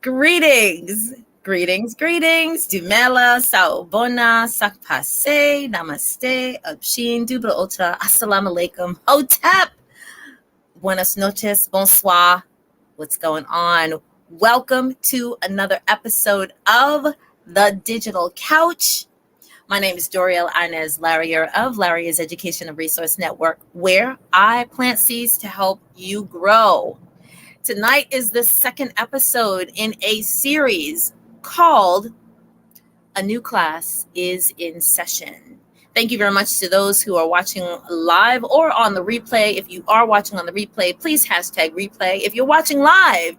Greetings. Greetings. Dumela, Saobona, Sakpase, Namaste, Abshin, Dubra Ota, Assalamu alaikum, Hotep. Buenas noches, bonsoir. What's going on? Welcome to another episode of The Digital Couch. My name is Doriel Inez Larrier of Larrier's Education and Resource Network, where I plant seeds to help you grow. Tonight is the second episode in a series called A New Class is in Session. Thank you very much to those who are watching live or on the replay. If you are watching on the replay, please hashtag replay. If you're watching live,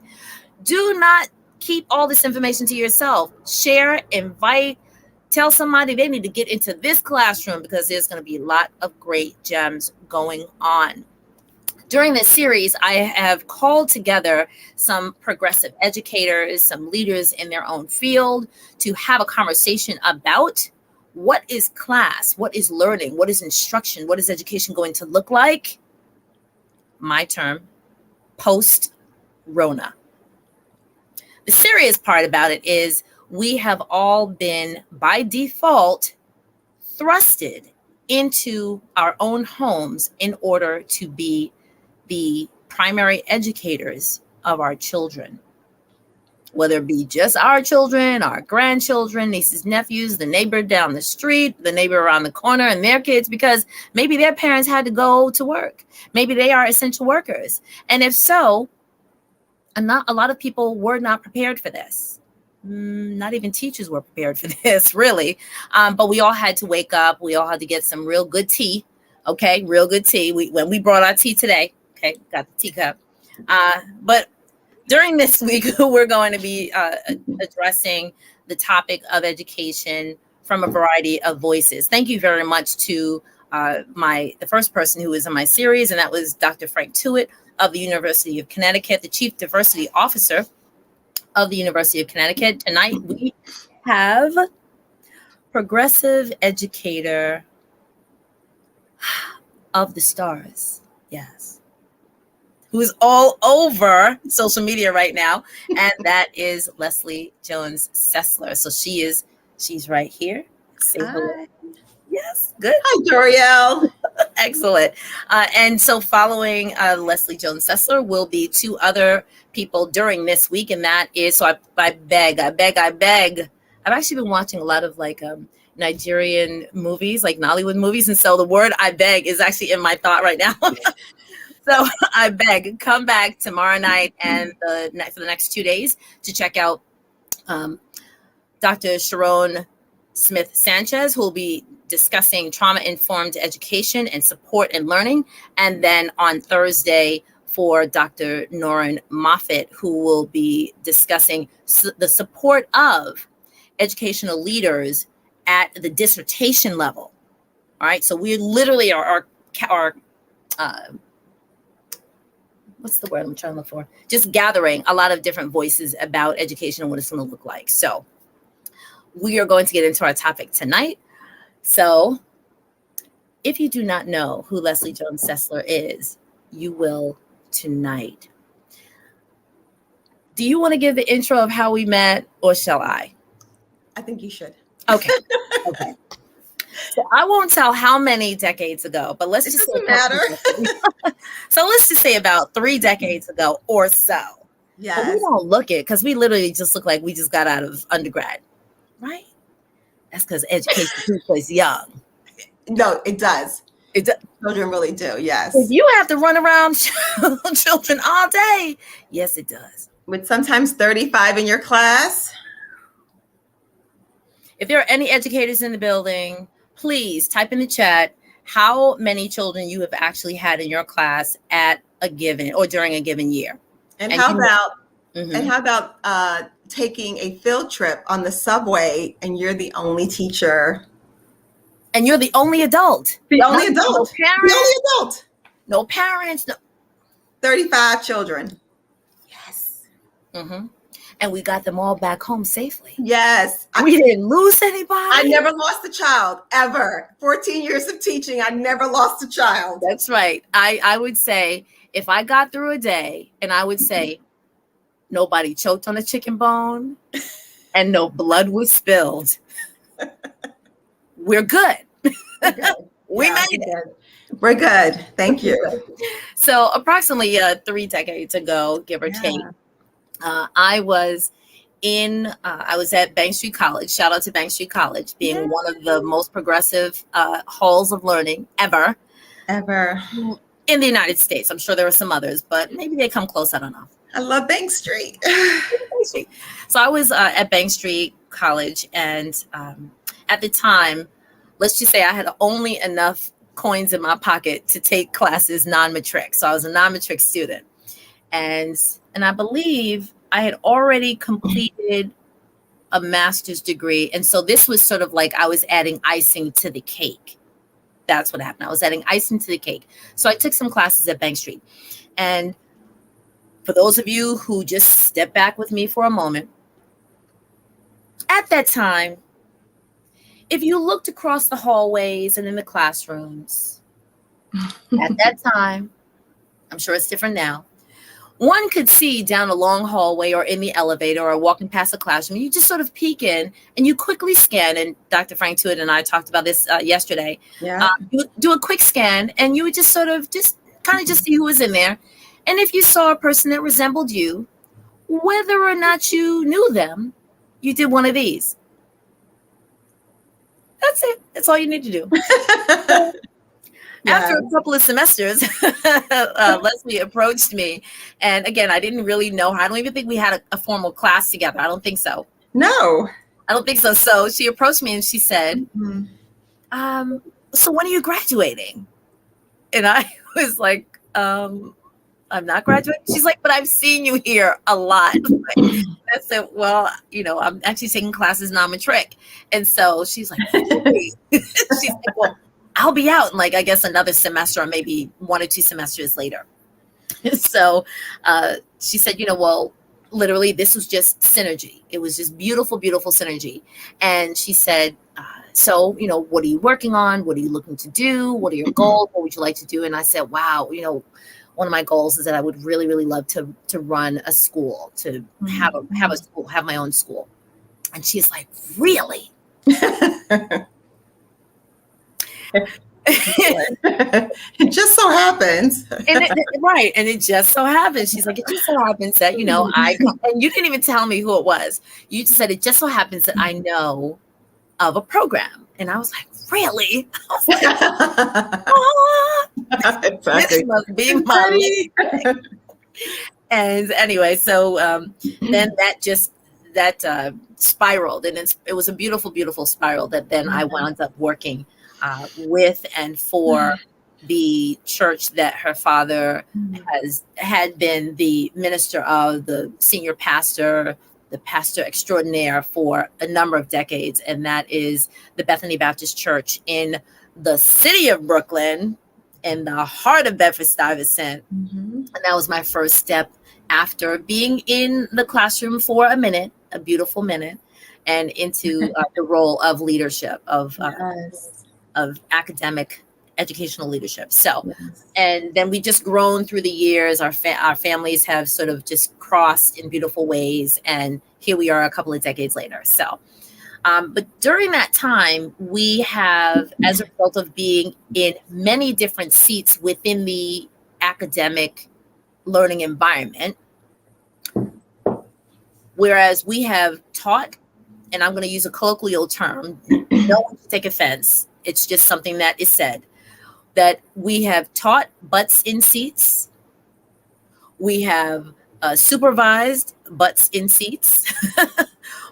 do not keep all this information to yourself. Share, invite, tell somebody they need to get into this classroom because there's going to be a lot of great gems going on. During this series, I have called together some progressive educators, some leaders in their own field to have a conversation about what is class, what is learning, what is instruction, what is education going to look like? My term, post-Rona. The serious part about it is we have all been, by default, thrusted into our own homes in order to be the primary educators of our children, whether it be just our children, our grandchildren, nieces, nephews, the neighbor down the street, the neighbor around the corner, and their kids, because maybe their parents had to go to work. Maybe they are essential workers. And if so, a lot of people were not prepared for this. Not even teachers were prepared for this, really. But we all had to wake up. We all had to get some real good tea. Okay, real good tea. When we brought our tea today, okay, got the teacup. But during this week, we're going to be addressing the topic of education from a variety of voices. Thank you very much to the first person who was in my series, and that was Dr. Frank Tuitt of the University of Connecticut, the Chief Diversity Officer of the University of Connecticut. Tonight, we have progressive educator of the stars, yes, who's all over social media right now, and that is Lesley Jones Sessler. So she's right here. Say hello. Yes, good. Hi, Doriel. Excellent. And so following Lesley Jones Sessler will be two other people during this week, and that is, so I beg. I've actually been watching a lot of Nigerian movies, like Nollywood movies, and so the word I beg is actually in my thought right now. So I beg, come back tomorrow night and for the next 2 days to check out Dr. Sharon Smith Sanchez, who will be discussing trauma-informed education and support and learning. And then on Thursday for Dr. Noreen Moffitt, who will be discussing the support of educational leaders at the dissertation level. All right, so we literally are what's the word I'm trying to look for? Just gathering a lot of different voices about education and what it's going to look like. So we are going to get into our topic tonight. So if you do not know who Lesley Jones Sessler is, you will tonight. Do you want to give the intro of how we met, or shall I? I think you should. Okay. So I won't tell how many decades ago, but let's just doesn't matter. So let's just say about 3 decades ago or so. Yes. But we don't look it because we literally just look like we just got out of undergrad, right? That's because education is young. No, it does. Children really do, yes. If you have to run around children all day, yes, it does. With sometimes 35 in your class. If there are any educators in the building, please type in the chat how many children you have actually had in your class at a given or during a given year. And how about taking a field trip on the subway and you're the only teacher? And you're the only adult. The only adult. No parents. The only adult. No parents. No. 35 children. Yes. Mm-hmm. And we got them all back home safely. Yes. We didn't lose anybody. I never lost a child, ever. 14 years of teaching, I never lost a child. That's right. I would say if I got through a day and I would say nobody choked on a chicken bone, and no blood was spilled. We're good. We're good. We Yeah, made it. We're good. Thank you. So approximately 3 decades ago, give or take, I was at Bank Street College. Shout out to Bank Street College, being one of the most progressive halls of learning ever in the United States. I'm sure there are some others, but maybe they come close. I don't know. I love Bank Street. So I was at Bank Street College, and at the time, let's just say I had only enough coins in my pocket to take classes non-matric. So I was a non-matric student, and I believe I had already completed a master's degree. And so this was sort of like I was adding icing to the cake. That's what happened. I was adding icing to the cake. So I took some classes at Bank Street. And for those of you who just step back with me for a moment, at that time, if you looked across the hallways and in the classrooms, at that time, I'm sure it's different now, one could see down a long hallway or in the elevator or walking past a classroom. You just sort of peek in and you quickly scan. And Dr. Frank Tuitt and I talked about this yesterday. Yeah. You do a quick scan and you would just sort of just see who was in there. And if you saw a person that resembled you, whether or not you knew them, you did one of these. That's it. That's all you need to do. After a couple of semesters, Lesley approached me. And again, I didn't really know her. I don't even think we had a formal class together. I don't think so. No. I don't think so. So she approached me and she said, so when are you graduating? And I was like, I'm not graduating. She's like, but I've seen you here a lot. I said, well, I'm actually taking classes non-matric. And so she's like, hey. She's like, well, I'll be out in I guess another semester or maybe 1 or 2 semesters later. So she said, well, literally this was just synergy. It was just beautiful, beautiful synergy. And she said, so, what are you working on? What are you looking to do? What are your goals? What would you like to do? And I said, wow, one of my goals is that I would really, really love to run a school, to have a school, have my own school. And she's like, really? It just so happens. Right. And it just so happens. She's like, it just so happens that, and you didn't even tell me who it was. You just said, it just so happens that I know of a program. And I was like, really? I was like, oh, exactly. This must be my And anyway, so then that spiraled, and it was a beautiful, beautiful spiral that then I wound up working with and for the church that her father had been the minister of, the senior pastor, the pastor extraordinaire for a number of decades. And that is the Bethany Baptist Church in the city of Brooklyn, in the heart of Bedford-Stuyvesant. And that was my first step after being in the classroom for a minute, a beautiful minute, and into the role of leadership, of academic educational leadership. So, and then we just grown through the years. Our families have sort of just crossed in beautiful ways. And here we are a couple of decades later. So, but during that time, we have, as a result of being in many different seats within the academic learning environment, whereas we have taught, and I'm going to use a colloquial term, no one should take offense, it's just something that is said, that we have taught butts in seats. We have supervised butts in seats.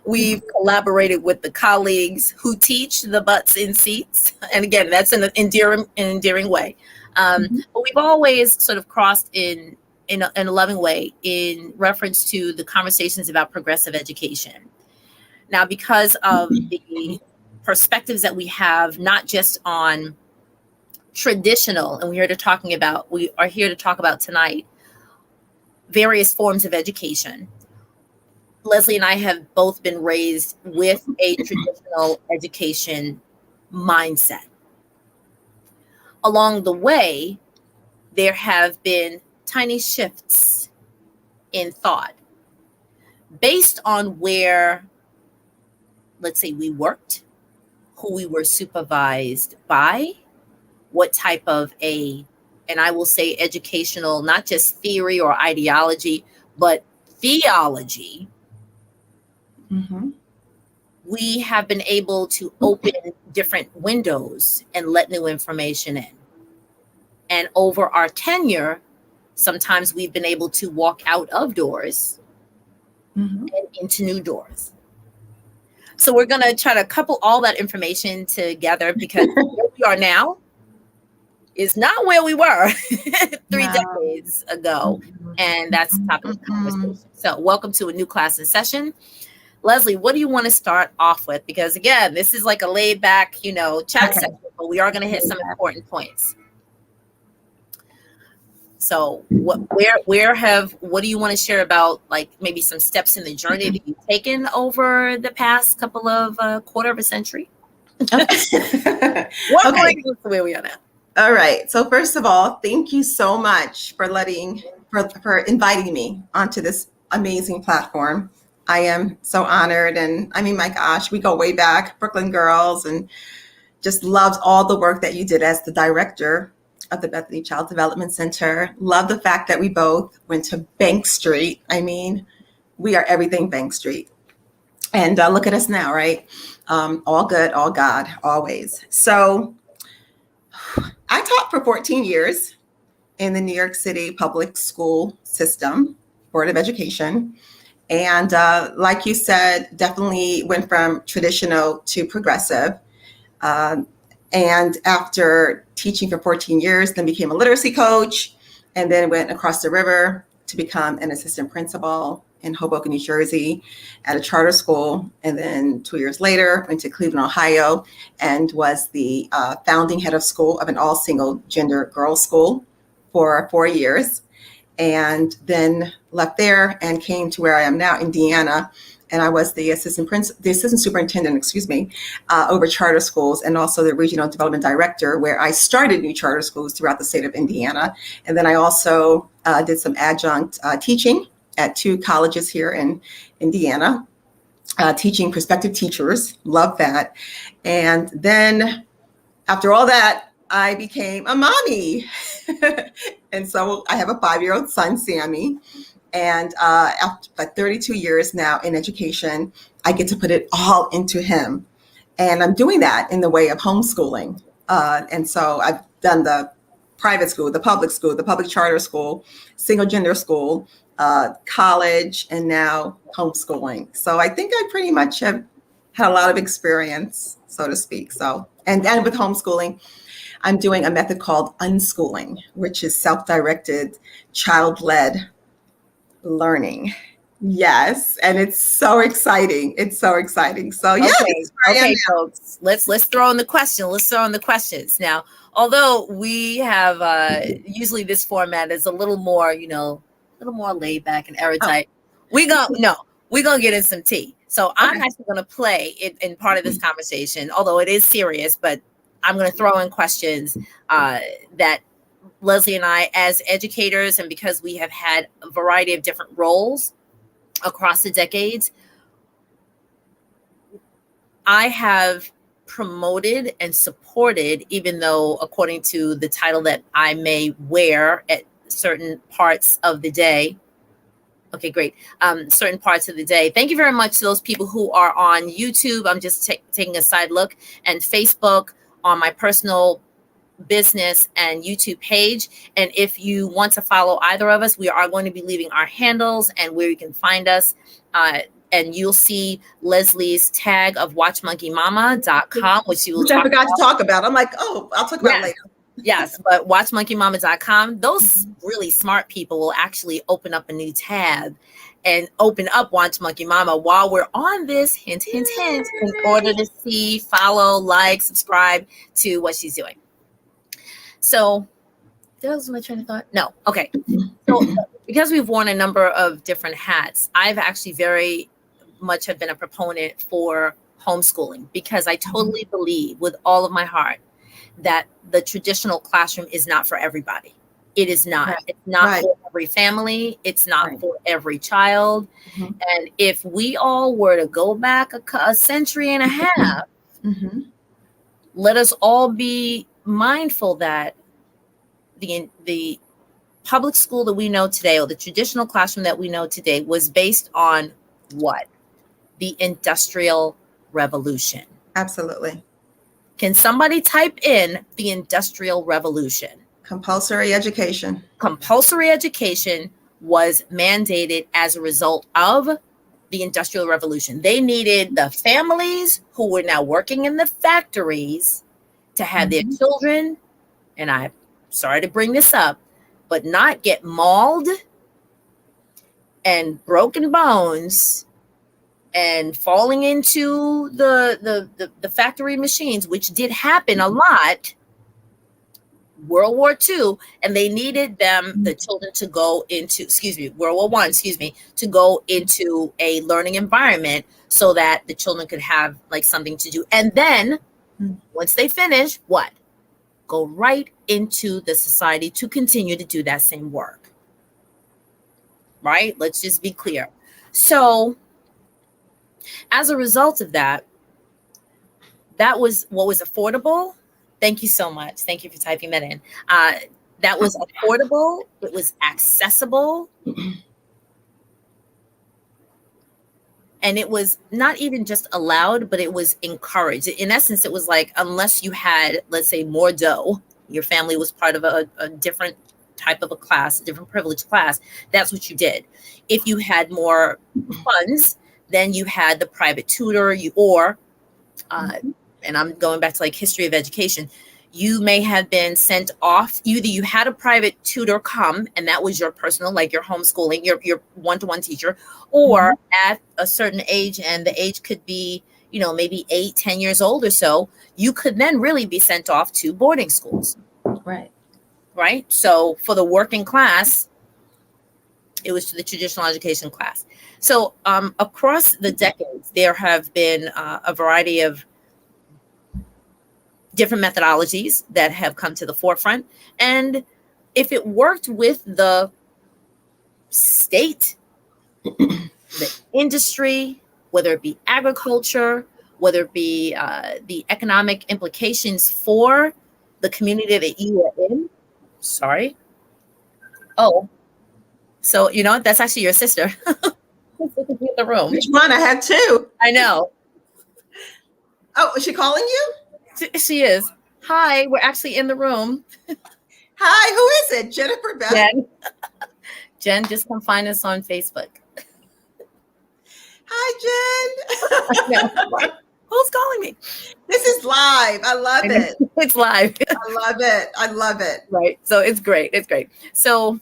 We've collaborated with the colleagues who teach the butts in seats. And again, that's an endearing way. But we've always sort of crossed in a loving way in reference to the conversations about progressive education. Now, because of the perspectives that we have, not just on traditional, and we are here to talk about tonight, various forms of education. Lesley and I have both been raised with a traditional education mindset. Along the way, there have been tiny shifts in thought based on where, let's say, we worked, who we were supervised by, what type of and I will say educational, not just theory or ideology, but theology, Mm-hmm. we have been able to open different windows and let new information in. And over our tenure, sometimes we've been able to walk out of doors Mm-hmm. and into new doors. So we're going to try to couple all that information together, because where we are now is not where we were 3 decades ago. And that's the topic of the conversation. So welcome to a new class in session. Lesley, what do you want to start off with? Because again, this is like a laid back, chat session, but we are going to hit some important points. So what do you want to share about, like, maybe some steps in the journey that you've taken over the past couple of quarter of a century? What brings us to where we are now? All right. So first of all, thank you so much for for inviting me onto this amazing platform. I am so honored. And I mean, my gosh, we go way back, Brooklyn girls, and just loved all the work that you did as the director of the Bethany Child Development Center. Love the fact that we both went to Bank Street. I mean, we are everything Bank Street. And look at us now, right? All good, all God, always. So I taught for 14 years in the New York City public school system, Board of Education. And like you said, definitely went from traditional to progressive. And after teaching for 14 years, then became a literacy coach, and then went across the river to become an assistant principal in Hoboken, New Jersey at a charter school. And then 2 years later, went to Cleveland, Ohio, and was the founding head of school of an all single gender girls school for 4 years. And then left there and came to where I am now, Indiana. And I was the assistant superintendent, over charter schools, and also the regional development director, where I started new charter schools throughout the state of Indiana. And then I also did some adjunct teaching at 2 colleges here in Indiana, teaching prospective teachers. Love that. And then after all that, I became a mommy. And so I have a 5-year-old son, Sammy. And after 32 years now in education, I get to put it all into him. And I'm doing that in the way of homeschooling. And so I've done the private school, the public charter school, single gender school, college, and now homeschooling. So I think I pretty much have had a lot of experience, so to speak. So, and with homeschooling, I'm doing a method called unschooling, which is self-directed, child-led learning. Yes, and it's so exciting. It's so exciting. So yeah, okay, folks. Let's throw in the question. Let's throw in the questions now. Although we have usually this format is a little more, laid back and airtight. We're gonna get in some tea. So I'm actually gonna play it in part of this conversation, although it is serious, but I'm gonna throw in questions that Lesley and I, as educators, and because we have had a variety of different roles across the decades, I have promoted and supported, even though according to the title that I may wear at certain parts of the day. Okay, great. Certain parts of the day. Thank you very much to those people who are on YouTube. I'm just taking a side look, and Facebook, on my personal business and YouTube page. And if you want to follow either of us, we are going to be leaving our handles and where you can find us. And you'll see Lesley's tag of watchmonkeymama.com, which you will I forgot to talk about. I'm like, I'll talk about it later. Yes, but watchmonkeymama.com, those really smart people will actually open up a new tab and open up Watch Monkey Mama while we're on this, hint, hint, hint, in order to see, follow, like, subscribe to what she's doing. So, that was my train of thought. No, okay. So, because we've worn a number of different hats, I've actually very much have been a proponent for homeschooling, because I totally believe with all of my heart that the traditional classroom is not for everybody. It is not. Right. It's not Right. for every family. It's not Right. for every child. Mhm. And if we all were to go back a century and a half, Mm-hmm. let us all be mindful that the public school that we know today, or the traditional classroom that we know today, was based on what? The Industrial Revolution. Absolutely. Can somebody type in the Industrial Revolution? Compulsory education. Compulsory education was mandated as a result of the Industrial Revolution. They needed the families who were now working in the factories to have their Mm-hmm. children, and I'm sorry to bring this up, but not get mauled and broken bones and falling into the factory machines, which did happen a lot. World War II, and they needed the children to go into, World War I, to go into a learning environment so that the children could have like something to do. And then once they finish, what? Go right into the society to continue to do that same work. Right? Let's just be clear. So as a result of that, that was what was affordable. Thank you so much. Thank you for typing that in. That was affordable. It was accessible. And it was not even just allowed, but it was encouraged. In essence, it was like, unless you had, let's say, more dough, your family was part of a different type of a class, a different privileged class, that's what you did. If you had more funds, then you had the private tutor, and I'm going back to like history of education, you may have been sent off. Either you had a private tutor come, and that was your personal, like your homeschooling, your one-to-one teacher, or at a certain age, and the age could be, maybe 8-10 years old or so, you could then really be sent off to boarding schools. Right. So for the working class, it was to the traditional education class. So across the decades, there have been a variety of different methodologies that have come to the forefront. And if it worked with the state, the industry, whether it be agriculture, whether it be the economic implications for the community that you are in. Sorry. Oh, so you know what? That's actually your sister. In the room. Which one? I had two. I know. Oh, is she calling you? She is. Hi, we're actually in the room. Hi, who is it? Jennifer Beth? Jen. Jen, just come find us on Facebook. Hi, Jen. Who's calling me? This is live. I love it. It's live. I love it. I love it. Right. So it's great. It's great. So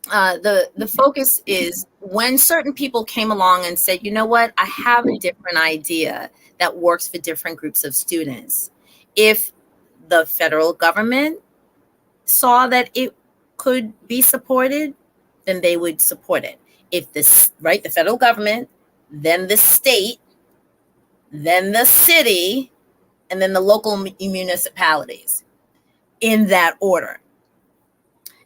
the focus is when certain people came along and said, you know what, I have a different idea that works for different groups of students. If the federal government saw that it could be supported, then they would support it. If the federal government, then the state, then the city, and then the local municipalities, in that order.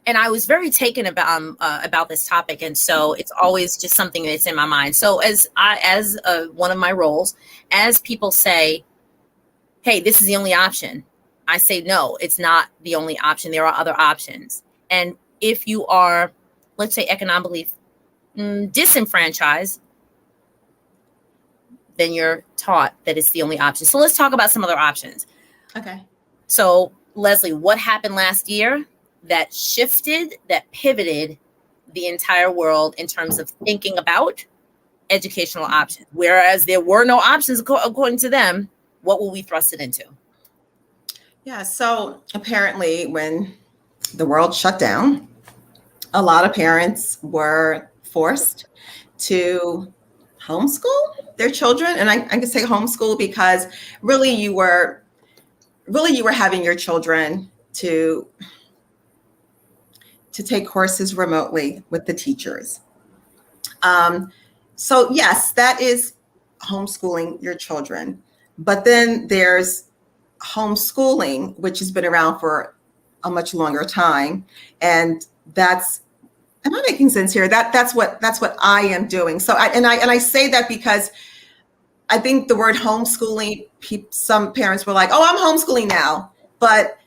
And I was very taken about this topic, and so it's always just something that's in my mind. So as one of my roles, as people say, "Hey, this is the only option," I say, "No, it's not the only option. There are other options." And if you are, let's say, economically disenfranchised, then you're taught that it's the only option. So let's talk about some other options. Okay. So Lesley, what happened last year that shifted, that pivoted the entire world in terms of thinking about educational options? Whereas there were no options according to them, what were we thrusted into? Yeah, so apparently when the world shut down, a lot of parents were forced to homeschool their children. And I can say homeschool because really you were having your children to take courses remotely with the teachers. So yes, that is homeschooling your children. But then there's homeschooling, which has been around for a much longer time. And am I making sense here? That's what I am doing. So I say that because I think the word homeschooling, some parents were like, "Oh, I'm homeschooling now," but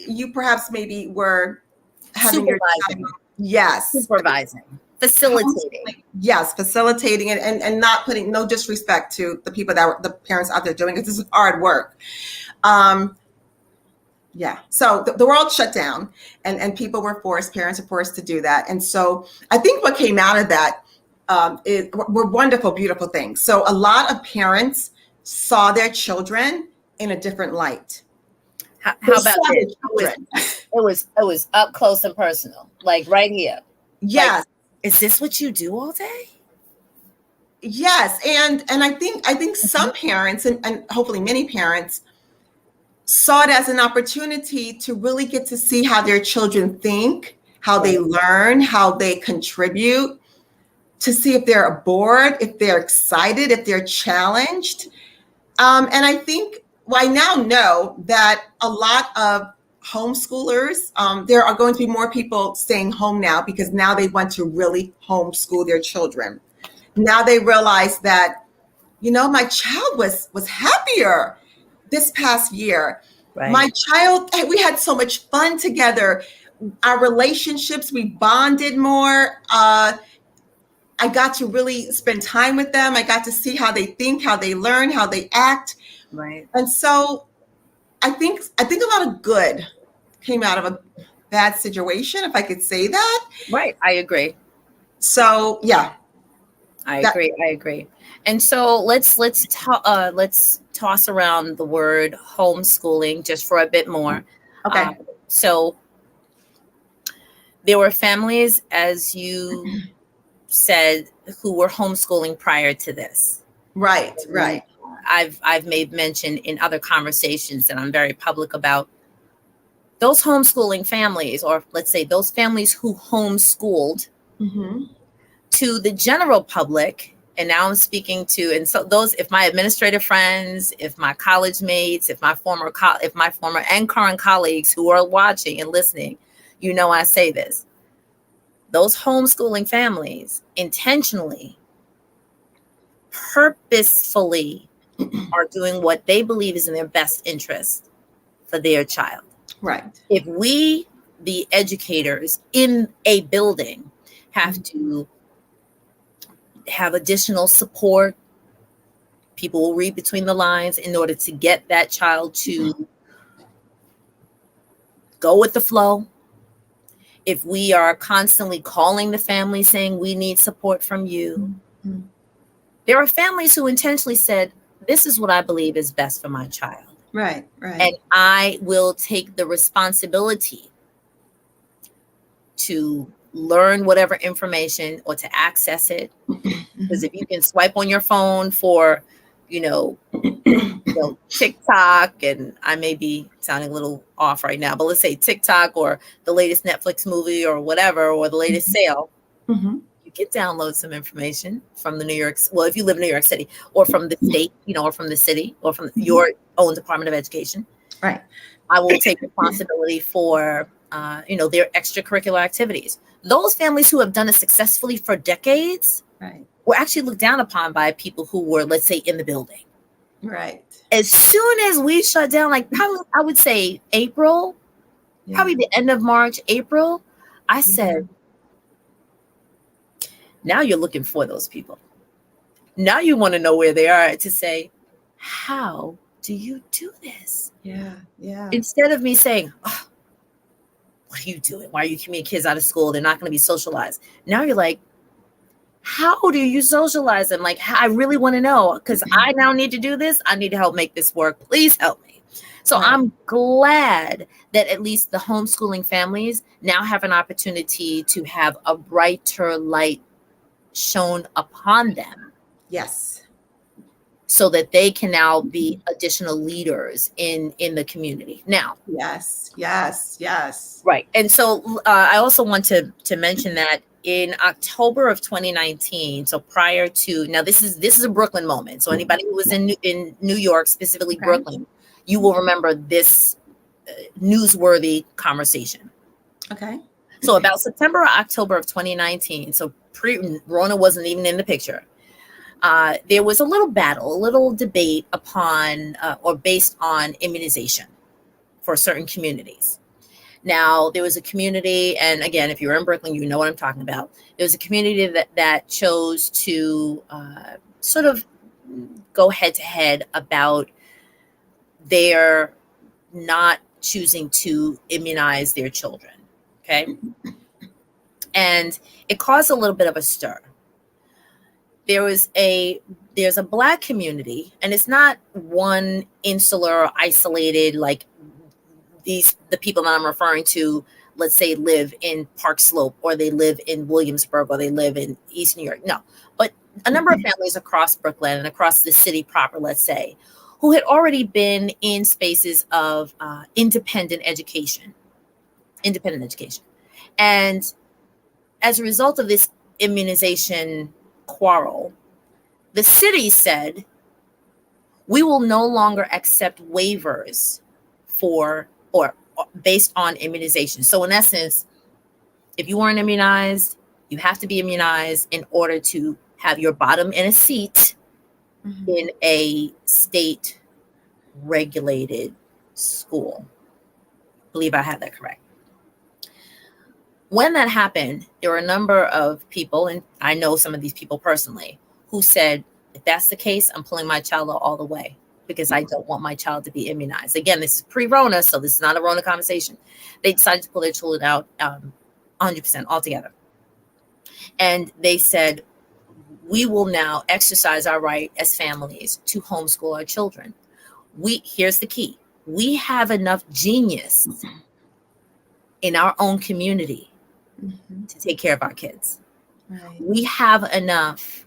you perhaps maybe were having your Supervising. yes, Supervising. Facilitating. Yes, facilitating it, and not putting no disrespect to the people the parents out there doing it. This is hard work. Yeah. So the world shut down, and people were parents were forced to do that. And so I think what came out of that were wonderful, beautiful things. So a lot of parents saw their children in a different light. How about this? It was up close and personal, like right here. Yes. Like, is this what you do all day? Yes. And I think some parents and hopefully many parents saw it as an opportunity to really get to see how their children think, how they learn, how they contribute, to see if they're bored, if they're excited, if they're challenged. And I think I now know that a lot of homeschoolers, there are going to be more people staying home now because now they want to really homeschool their children. Now they realize that, my child was happier this past year. Right. My child, we had so much fun together. Our relationships, we bonded more. I got to really spend time with them. I got to see how they think, how they learn, how they act. Right. And so I think a lot of good came out of a bad situation, if I could say that. Right. I agree. So, yeah. I agree. And so let's toss around the word homeschooling just for a bit more. Okay. So there were families, as you said, who were homeschooling prior to this. Right. I've made mention in other conversations that I'm very public about. Those homeschooling families, or let's say those families who homeschooled, to the general public, and now I'm speaking to, and so those, if my administrative friends, if my college mates, if my former and current colleagues who are watching and listening, I say this. Those homeschooling families intentionally, purposefully are doing what they believe is in their best interest for their child. Right. If we, the educators in a building, have to have additional support, people will read between the lines in order to get that child to go with the flow. If we are constantly calling the family saying we need support from you, there are families who intentionally said, this is what I believe is best for my child. Right. And I will take the responsibility to learn whatever information or to access it. Because if you can swipe on your phone for, TikTok, and I may be sounding a little off right now, but let's say TikTok or the latest Netflix movie or whatever, or the latest sale, you can download some information from if you live in New York City, or from the state, or from the city, or from your own Department of Education. Right. I will take responsibility for, their extracurricular activities. Those families who have done it successfully for decades were actually looked down upon by people who were, let's say, in the building. Right. As soon as we shut down, like probably, I would say April, probably the end of March, April, I said, now you're looking for those people. Now you want to know where they are to say, how do you do this? Yeah. Instead of me saying, oh, what are you doing? Why are you keeping your kids out of school? They're not going to be socialized. Now you're like, how do you socialize them? Like, I really want to know, because I now need to do this. I need to help make this work. Please help me. So I'm glad that at least the homeschooling families now have an opportunity to have a brighter light shown upon them. Yes. So that they can now be additional leaders in the community. Now. Yes. Right. And so I also want to mention that in October of 2019, so prior to, now this is a Brooklyn moment. So anybody who was in New York, specifically Brooklyn, you will remember this newsworthy conversation. Okay. So about September or October of 2019, so Rona wasn't even in the picture. There was a little battle, a little debate upon or based on immunization for certain communities. Now, there was a community, and again, if you're in Brooklyn, you know what I'm talking about. There was a community that chose to sort of go head to head about their not choosing to immunize their children. Okay. And it caused a little bit of a stir. There's a Black community, and it's not one insular or isolated, like the people that I'm referring to, let's say, live in Park Slope, or they live in Williamsburg, or they live in East New York. No, but a number of families across Brooklyn and across the city proper, let's say, who had already been in spaces of independent education. And as a result of this immunization quarrel, the city said, we will no longer accept waivers for or based on immunization. So in essence, if you weren't immunized, you have to be immunized in order to have your bottom in a seat in a state regulated school. I believe I have that correct. When that happened, there were a number of people, and I know some of these people personally, who said, if that's the case, I'm pulling my child out all the way, because I don't want my child to be immunized. Again, this is pre-Rona, so this is not a Rona conversation. They decided to pull their children out 100% altogether. And they said, we will now exercise our right as families to homeschool our children. Here's the key. We have enough genius in our own community to take care of our kids. Right. We have enough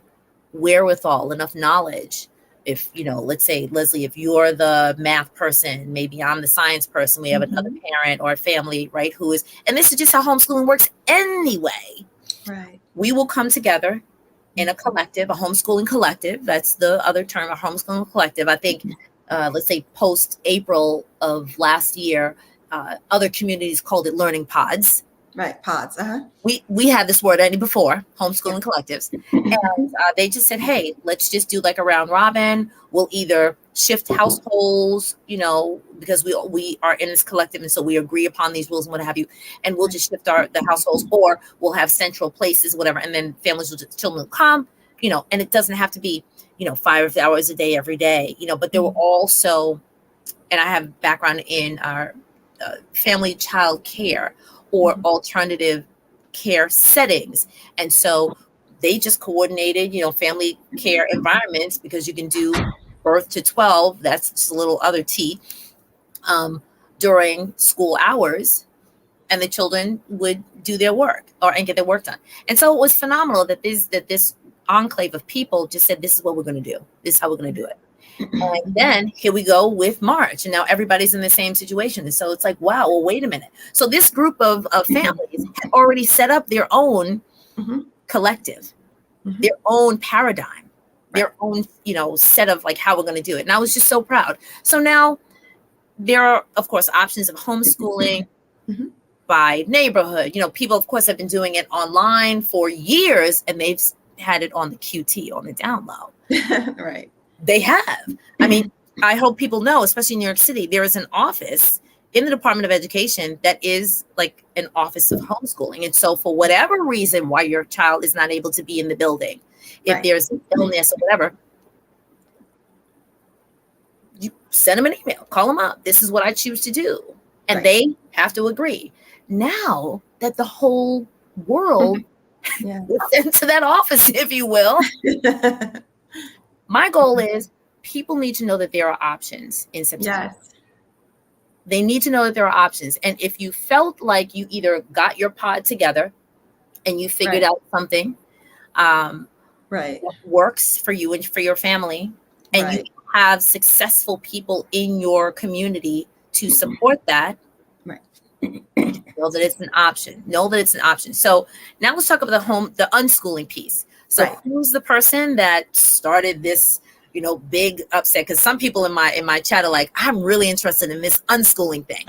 wherewithal, enough knowledge. If, let's say, Lesley, if you're the math person, maybe I'm the science person, we have another parent or a family, right, who is, and this is just how homeschooling works anyway. Right. We will come together in a collective, a homeschooling collective. That's the other term, a homeschooling collective. I think, let's say post-April of last year, other communities called it learning pods. Right, pods. We had this word any before, homeschooling collectives. And they just said, hey, let's just do like a round robin. We'll either shift households, because we are in this collective, and so we agree upon these rules and what have you. And we'll just shift the households, or we'll have central places, whatever. And then children will come, and it doesn't have to be, 5 hours a day, every day, but there were also, and I have background in our family child care or alternative care settings. And so they just coordinated, family care environments, because you can do birth to 12. That's just a little other tea during school hours. And the children would do their work and get their work done. And so it was phenomenal that this enclave of people just said, this is what we're going to do. This is how we're going to do it. And then here we go with March, and now everybody's in the same situation. And so it's like, wow, well, wait a minute. So this group of families had already set up their own collective, their own paradigm, their own, set of like how we're going to do it. And I was just so proud. So now there are, of course, options of homeschooling by neighborhood. People, of course, have been doing it online for years, and they've had it on the QT, on the down low. Right. They have. I mean, I hope people know, especially in New York City, there is an office in the Department of Education that is like an office of homeschooling. And so for whatever reason why your child is not able to be in the building, if there's an illness or whatever, you send them an email, call them up. This is what I choose to do. And they have to agree. Now that the whole world is sent to that office, if you will, my goal is people need to know that there are options in September. Yes. They need to know that there are options. And if you felt like you either got your pod together and you figured out something that works for you and for your family, and you have successful people in your community to support that, know that it's an option. Know that it's an option. So now let's talk about the unschooling piece. So who's the person that started this big upset, because some people in my chat are like, I'm really interested in this unschooling thing.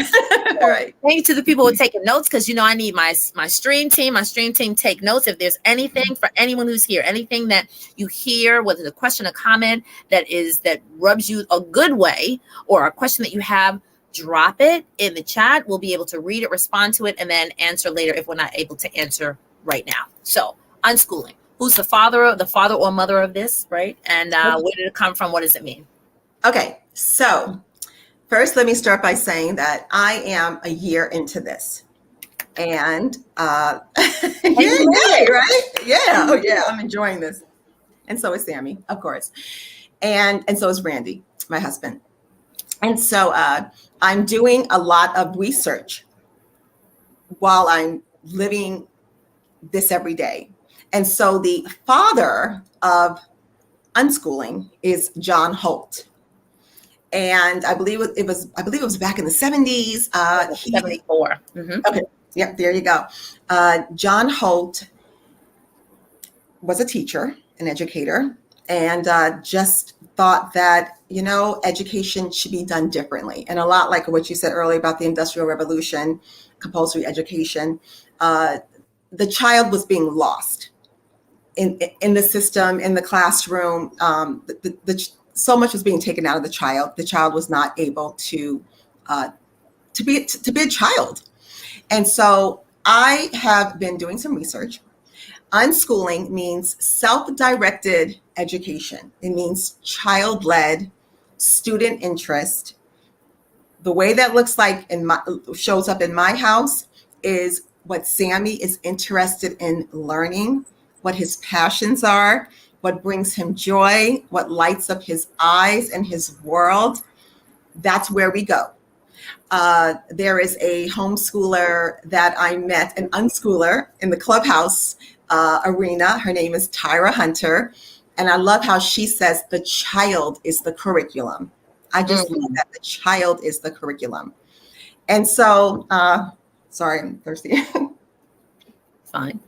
Right. Thank you to the people who are taking notes, because I need my stream team. My stream team take notes. If there's anything for anyone who's here, anything that you hear, whether it's a question, a comment that rubs you a good way, or a question that you have, drop it in the chat. We'll be able to read it, respond to it, and then answer later if we're not able to answer right now. So unschooling. Who's the father or mother of this, right? And where did it come from? What does it mean? Okay, so first, let me start by saying that I am a year into this, and yay, right? Yeah, oh yeah, I'm enjoying this, and so is Sammy, of course, and so is Randy, my husband, and so I'm doing a lot of research while I'm living this every day. And so the father of unschooling is John Holt. And I believe it was back in the 70s. 74. Mm-hmm. Okay. Yep. There you go. John Holt was a teacher, an educator, and just thought that, education should be done differently. And a lot like what you said earlier about the Industrial Revolution, compulsory education, the child was being lost in the system, in the classroom. So much was being taken out of the child. The child was not able to be a child. And so I have been doing some research. Unschooling means self-directed education. It means child-led, student interest. The way that looks like shows up in my house is what Sammy is interested in learning, what his passions are, what brings him joy, what lights up his eyes and his world. That's where we go. There is a homeschooler that I met, an unschooler in the Clubhouse arena. Her name is Tyra Hunter. And I love how she says the child is the curriculum. I just love that the child is the curriculum. And so, sorry, I'm thirsty. Fine.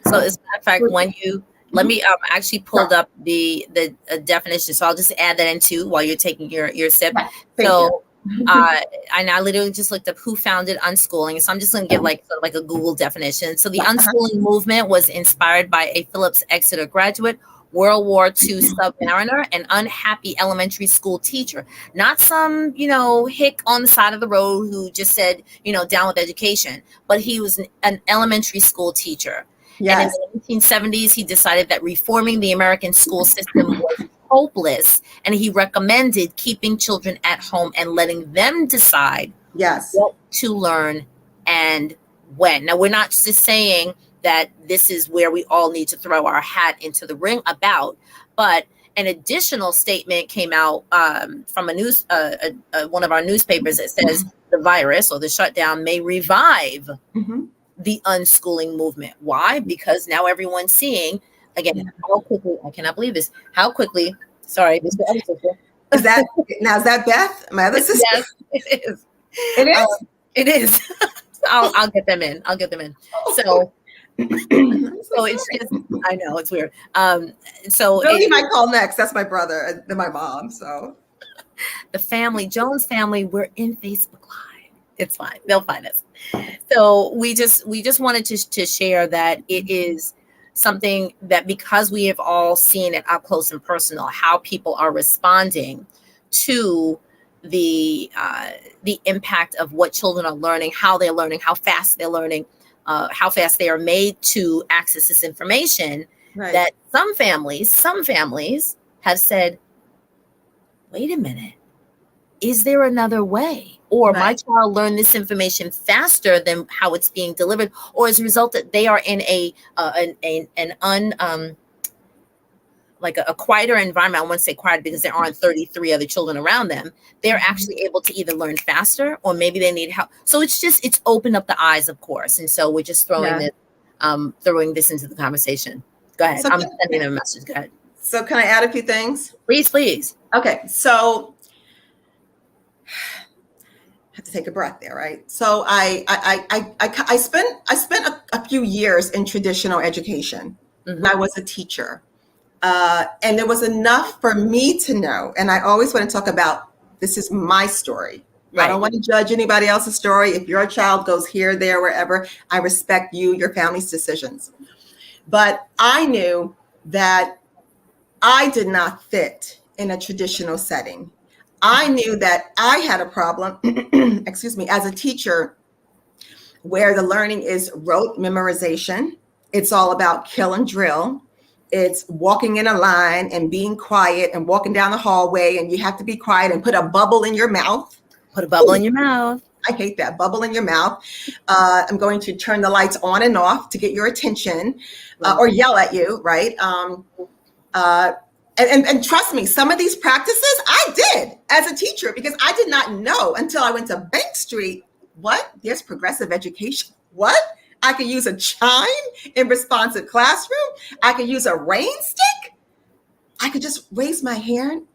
So as a matter of fact, when you let me actually pulled up the definition, so I'll just add that in too while you're taking your sip. So I literally just looked up who founded unschooling. So I'm just going to give like a Google definition. So the unschooling movement was inspired by a Phillips Exeter graduate, World War II submariner, and unhappy elementary school teacher. Not some, hick on the side of the road who just said, down with education, but he was an elementary school teacher. Yes. And in the 1970s, he decided that reforming the American school system was hopeless, and he recommended keeping children at home and letting them decide what to learn and when. Now, we're not just saying that this is where we all need to throw our hat into the ring about, but an additional statement came out from one of our newspapers that says the virus or the shutdown may revive the unschooling movement. Why? Because now everyone's seeing, again, how quickly, I cannot believe this, how quickly, sorry, this other sister. Is that Beth, my other sister? Yes, it is. It is? It is. I'll get them in. So, so it's just, I know, it's weird. So Billy might call next. That's my brother and then my mom, so. The family, Jones family, we're in Facebook Live. It's fine. They'll find us. So we just wanted to share that it is something that, because we have all seen it up close and personal, how people are responding to the impact of what children are learning, how they're learning, how fast they're learning, how fast they are made to access this information. Right. That some families have said, wait a minute, is there another way? Or my child learned this information faster than how it's being delivered, or as a result that they are in a quieter environment. I want to say quiet because there aren't 33 other children around them. They're actually able to either learn faster, or maybe they need help. So it's opened up the eyes, of course. And so we're just throwing this into the conversation. Go ahead. I'm sending them a message. Go ahead. So can I add a few things? Please. Okay. So have to take a breath there, right? So I spent a few years in traditional education. I was a teacher. And there was enough for me to know. And I always want to talk about, this is my story. Right. I don't want to judge anybody else's story. If your child goes here, there, wherever, I respect you, your family's decisions. But I knew that I did not fit in a traditional setting. I knew that I had a problem, excuse me, as a teacher, where the learning is rote memorization. It's all about kill and drill. It's walking in a line and being quiet and walking down the hallway, and you have to be quiet and put a bubble in your mouth. Put a bubble in your mouth. I hate that, bubble in your mouth. I'm going to turn the lights on and off to get your attention, or yell at you, right? And trust me, some of these practices I did as a teacher, because I did not know until I went to Bank Street. What? There's progressive education. What? I could use a chime in responsive classroom. I could use a rain stick. I could just raise my hand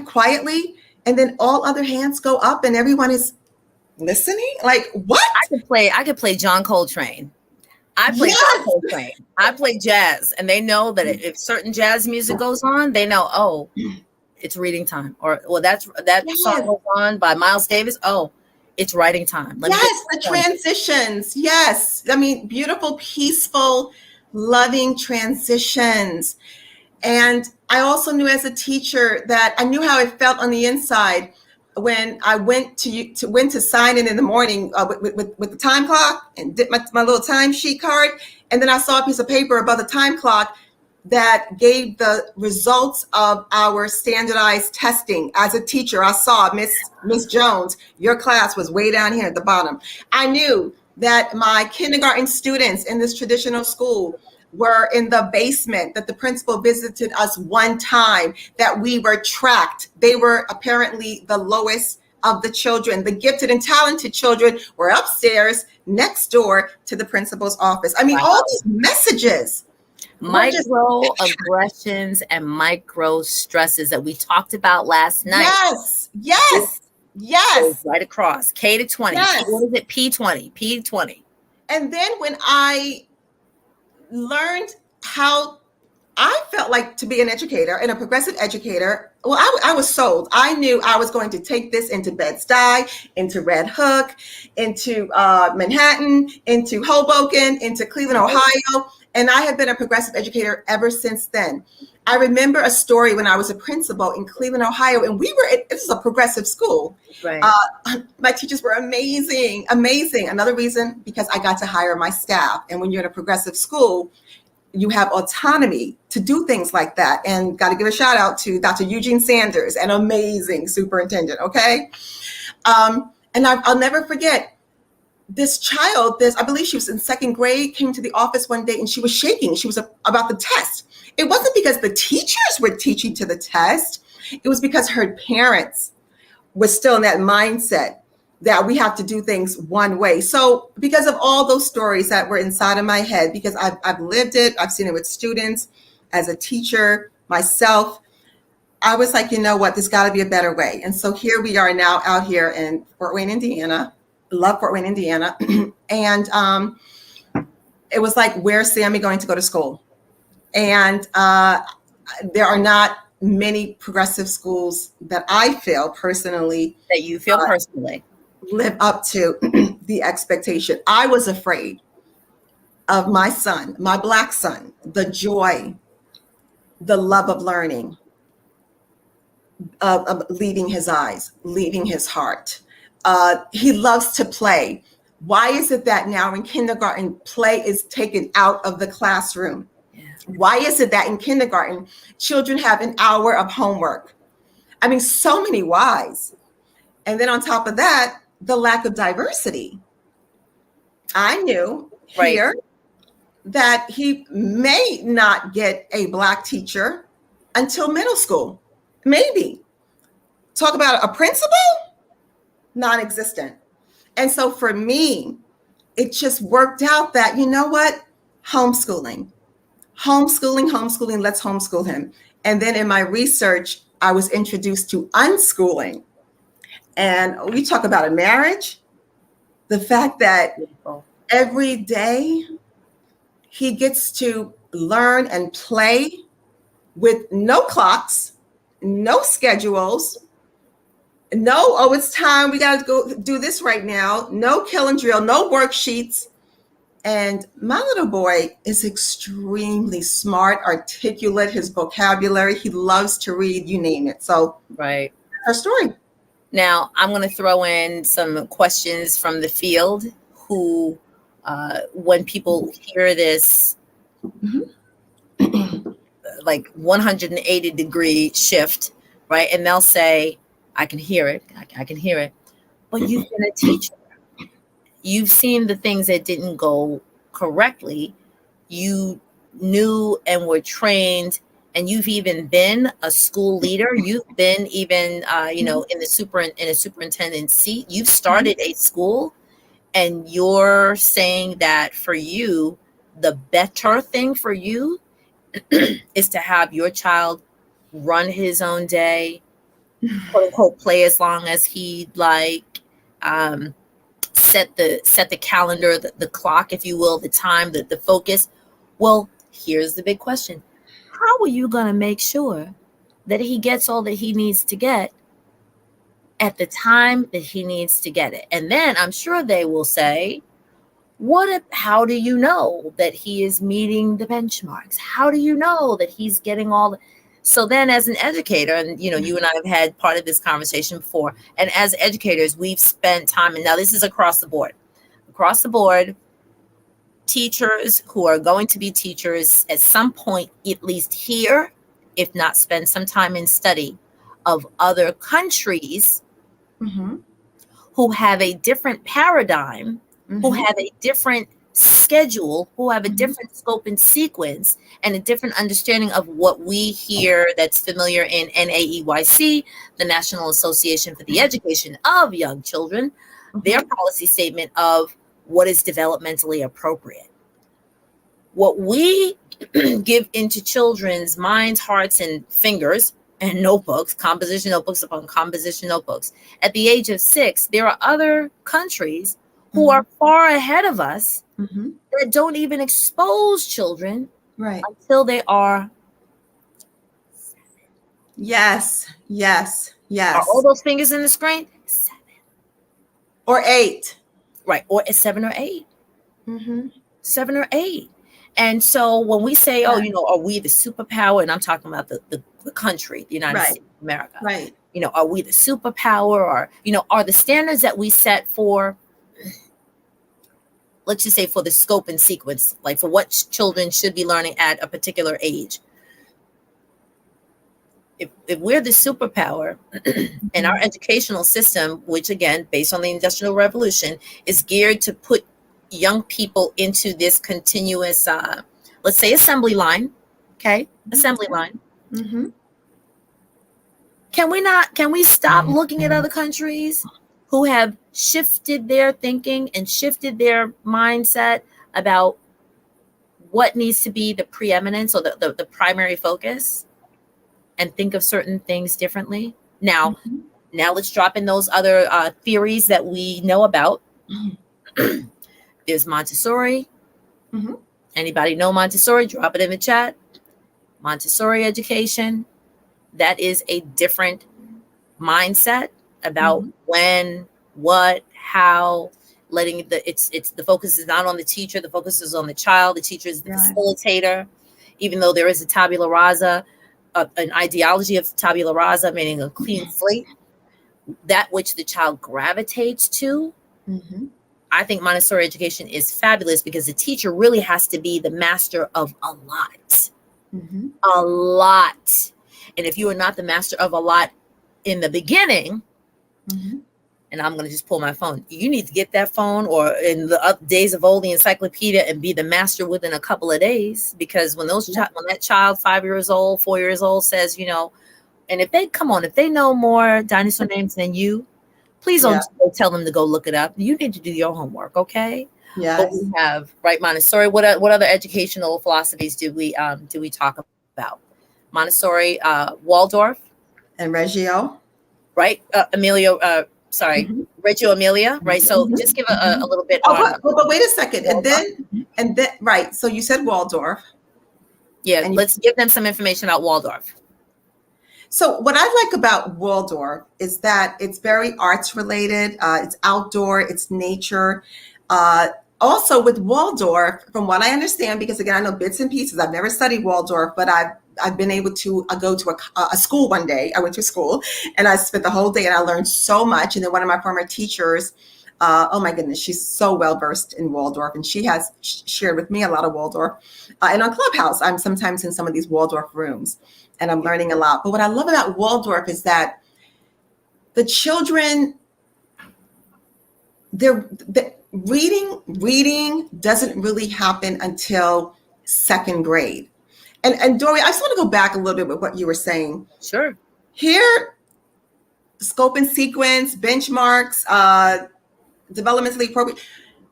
quietly, and then all other hands go up and everyone is listening. Like, what? I could play John Coltrane. I play John Coltrane. I play jazz, and they know that if certain jazz music goes on, they know, oh, it's reading time. Or, well, that song goes on by Miles Davis. Oh, it's writing time. The transitions. Yes. I mean, beautiful, peaceful, loving transitions. And I also knew as a teacher that I knew how it felt on the inside when I went to sign in the morning with the time clock and did my little time sheet card. And then I saw a piece of paper above the time clock that gave the results of our standardized testing. As a teacher, I saw Miss Jones, your class was way down here at the bottom. I knew that my kindergarten students in this traditional school were in the basement, that the principal visited us one time, that we were tracked. They were apparently the lowest of the children. The gifted and talented children were upstairs next door to the principal's office. I mean, all these messages. Micro aggressions and micro stresses that we talked about last night. Yes. Right across K to 20. Yes. What is it? P20. And then when I learned how I felt like to be an educator and a progressive educator, well, I was sold. I knew I was going to take this into Bed-Stuy, into Red Hook, into Manhattan, into Hoboken, into Cleveland, Ohio. And I have been a progressive educator ever since then. I remember a story when I was a principal in Cleveland, Ohio, and this is a progressive school. Right. My teachers were amazing. Another reason, because I got to hire my staff. And when you're in a progressive school, you have autonomy to do things like that. And got to give a shout out to Dr. Eugene Sanders, an amazing superintendent, okay? And I'll never forget, this child, I believe she was in second grade, came to the office one day and she was shaking. She was about the test. It wasn't because the teachers were teaching to the test. It was because her parents were still in that mindset that we have to do things one way. So because of all those stories that were inside of my head, because I've lived it, I've seen it with students, as a teacher, myself, I was like, you know what, there's got to be a better way. And so here we are now out here in Fort Wayne, Indiana. Love Fort Wayne, Indiana. And it was like, where's Sammy going to go to school? And there are not many progressive schools that I feel personally. That you feel personally. Live up to the expectation. I was afraid of my son, my Black son, the joy, the love of learning, of leading his eyes, leading his heart. He loves to play. Why is it that now in kindergarten, play is taken out of the classroom? Yeah. Why is it that in kindergarten, children have an hour of homework? I mean, so many whys. And then on top of that, the lack of diversity. I knew here that he may not get a Black teacher until middle school. Maybe. Talk about a principal? Non-existent. And so for me, it just worked out that, you know what? Homeschooling, let's homeschool him. And then in my research, I was introduced to unschooling. And we talk about a marriage, the fact that every day he gets to learn and play with no clocks, no schedules, no, oh, it's time, we got to go do this right now, no kill and drill, no worksheets. And my little boy is extremely smart, articulate, his vocabulary, he loves to read, you name it. So right. Her story. Now, I'm going to throw in some questions from the field who, when people hear this, like 180-degree shift, right? And they'll say, I can hear it. I can hear it. But you've been a teacher. You've seen the things that didn't go correctly. You knew and were trained, and you've even been a school leader. You've been even, in a superintendent seat. You've started a school, and you're saying that for you, the better thing for you is to have your child run his own day, quote unquote, play as long as he'd like, set the calendar, the clock, if you will, the time, the focus. Well, here's the big question. How are you going to make sure that he gets all that he needs to get at the time that he needs to get it? And then I'm sure they will say, how do you know that he is meeting the benchmarks? How do you know that he's getting all the... So then as an educator, and you and I have had part of this conversation before, and as educators, we've spent time, and now this is across the board, teachers who are going to be teachers at some point, at least here, if not spend some time in study of other countries who have a different paradigm, who have a different schedule, who have a different scope and sequence, and a different understanding of what we hear that's familiar in NAEYC, the National Association for the Education of Young Children, their policy statement of what is developmentally appropriate. What we give into children's minds, hearts, and fingers and notebooks, composition notebooks upon composition notebooks. At the age of 6, there are other countries who are far ahead of us that don't even expose children until they are 7. Yes. Are all those fingers in the screen? 7. Or 8. Right. Or 7 or 8. 7 or 8. And so when we say, are we the superpower? And I'm talking about the country, the United States of America. Right. Are we the superpower? Or, are the standards that we set for, let's just say for the scope and sequence, like for what children should be learning at a particular age. If we're the superpower and our educational system, which again, based on the Industrial Revolution, is geared to put young people into this continuous, let's say assembly line, assembly line. Can we stop looking at other countries who have shifted their thinking and shifted their mindset about what needs to be the preeminence or the primary focus, and think of certain things differently? Now let's drop in those other theories that we know about. There's Montessori. Anybody know Montessori? Drop it in the chat. Montessori education. That is a different mindset about when, what, how, letting the focus is not on the teacher, the focus is on the child. The teacher is the facilitator, even though there is a tabula rasa, an ideology of tabula rasa, meaning a clean slate, that which the child gravitates to. I think Montessori education is fabulous because the teacher really has to be the master of a lot. A lot. And if you are not the master of a lot in the beginning, and I'm going to just pull my phone, you need to get that phone, or in the days of old, the encyclopedia, and be the master within a couple of days. Because when that child, 5 years old, 4 years old, says, and if they know more dinosaur names than you, please don't tell them to go look it up. You need to do your homework, okay? But we have Montessori. What other educational philosophies do we talk about? Montessori, Waldorf, and Reggio, right? Reggio Emilia, right? So just give a little bit. But wait a second, and then right. So you said Waldorf. Yeah, And let's give them some information about Waldorf. so what I like about Waldorf is that it's very arts related. It's outdoor, it's nature. Uh, Also with Waldorf, from what I understand, because again, I know bits and pieces. I've never studied Waldorf, but I've been able to go to a school one day. I went to school and I spent the whole day and I learned so much. And then one of my former teachers, oh my goodness, she's so well versed in Waldorf, and she has shared with me a lot of Waldorf. And on Clubhouse, I'm sometimes in some of these Waldorf rooms, and I'm learning a lot. But what I love about Waldorf is that the children, the reading doesn't really happen until second grade. And Dory, I just want to go back a little bit with what you were saying. Sure. Here, scope and sequence, benchmarks, developmentally appropriate.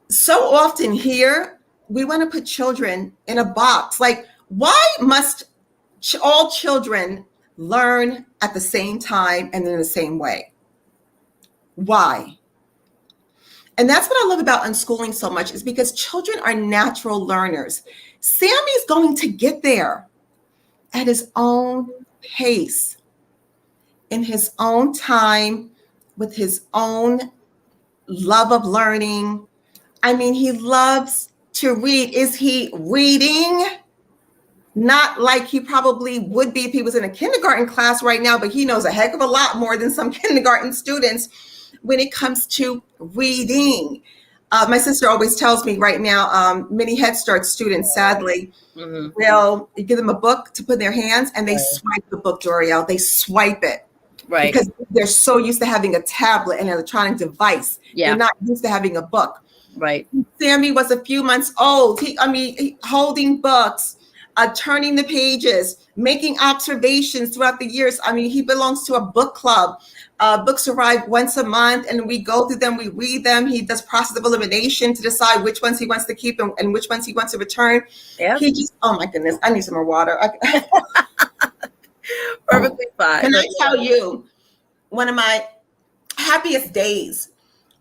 So often here, we want to put children in a box. Like, why must all children learn at the same time and in the same way? Why? And that's what I love about unschooling so much, is because children are natural learners. Sammy's going to get there at his own pace, in his own time, with his own love of learning. I mean, he loves to read. Is he reading? Not like he probably would be if he was in a kindergarten class right now, but he knows a heck of a lot more than some kindergarten students when it comes to reading. My sister always tells me right now, many Head Start students, sadly, will give them a book to put in their hands and they swipe the book, Doriel. They swipe it. Right. Because they're so used to having a tablet and an electronic device. Yeah. They're not used to having a book. Right. Sammy was a few months old. He holding books, turning the pages, making observations throughout the years. I mean, he belongs to a book club. Books arrive once a month and we go through them, we read them. He does process of elimination to decide which ones he wants to keep and which ones he wants to return. Yeah. He just, oh my goodness, I need some more water. Perfectly fine. Can I tell you, one of my happiest days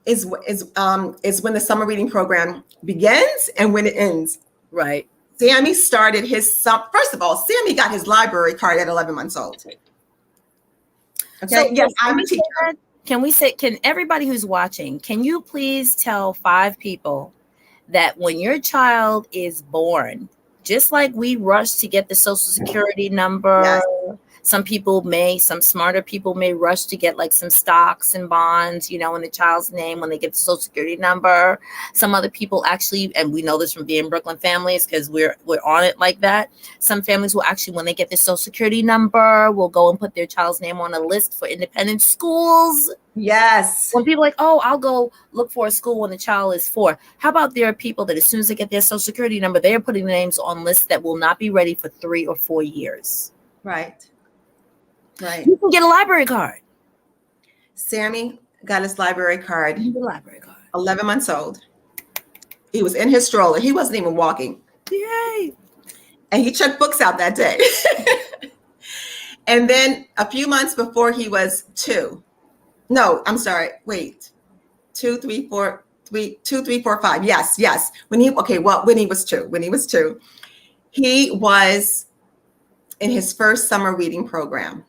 is when the summer reading program begins and when it ends. Right. Sammy started first of all, Sammy got his library card at 11 months old. Okay. So, yes, I'm a teacher. Can everybody who's watching, can you please tell 5 people that when your child is born, just like we rush to get the social security number, Yes. Some smarter people may rush to get like some stocks and bonds, in the child's name when they get the social security number. Some other people actually, and we know this from being Brooklyn families because we're on it like that. Some families will actually, when they get the social security number, will go and put their child's name on a list for independent schools. Yes. When people are like, oh, I'll go look for a school when the child is 4. How about there are people that as soon as they get their social security number, they are putting names on lists that will not be ready for 3 or 4 years. Right. Right. You can get a library card. Sammy got his library card. The library card. 11 months old. He was in his stroller. He wasn't even walking. Yay. And he checked books out that day. And then a few months before he was 2. No, I'm sorry. Wait. 2, 3, 4, 5. Yes. When he was 2, he was in his first summer reading program.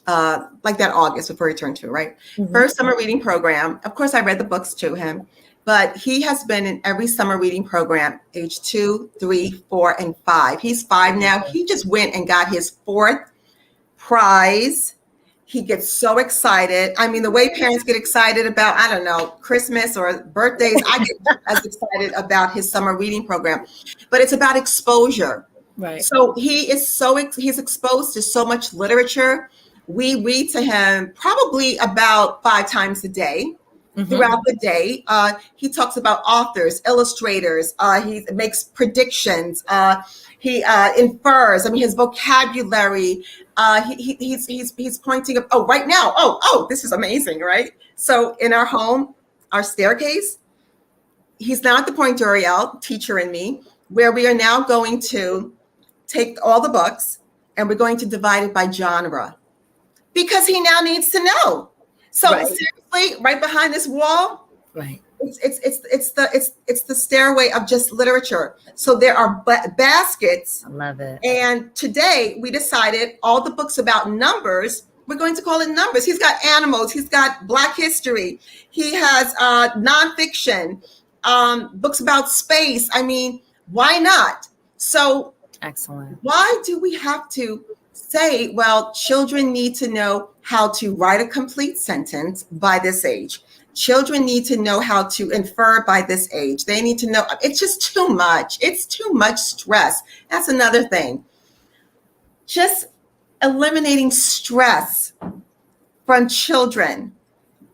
Like that August before he turned 2, right? Mm-hmm. First summer reading program. Of course, I read the books to him, but he has been in every summer reading program, age 2, 3, 4, and 5. He's 5 now. He just went and got his 4th prize. He gets so excited. I mean, the way parents get excited about, I don't know, Christmas or birthdays, I get as excited about his summer reading program. But it's about exposure. Right. So he's exposed to so much literature. We read to him probably about 5 times a day. Mm-hmm. Throughout the day. He talks about authors, illustrators. He makes predictions. He infers. I mean, his vocabulary. He's pointing up. Oh, right now. Oh, this is amazing, right? So in our home, our staircase, he's now at the point, Doriel, teacher and me, where we are now going to take all the books and we're going to divide it by genre. Because he now needs to know. So seriously, right behind this wall, right, It's the stairway of just literature. So there are baskets. I love it. And today we decided all the books about numbers, we're going to call it numbers. He's got animals. He's got Black history. He has nonfiction, books about space. I mean, why not? So excellent. Why do we have to say, well, children need to know how to write a complete sentence by this age? Children need to know how to infer by this age. They need to know. It's just too much. It's too much stress. That's another thing. Just eliminating stress from children,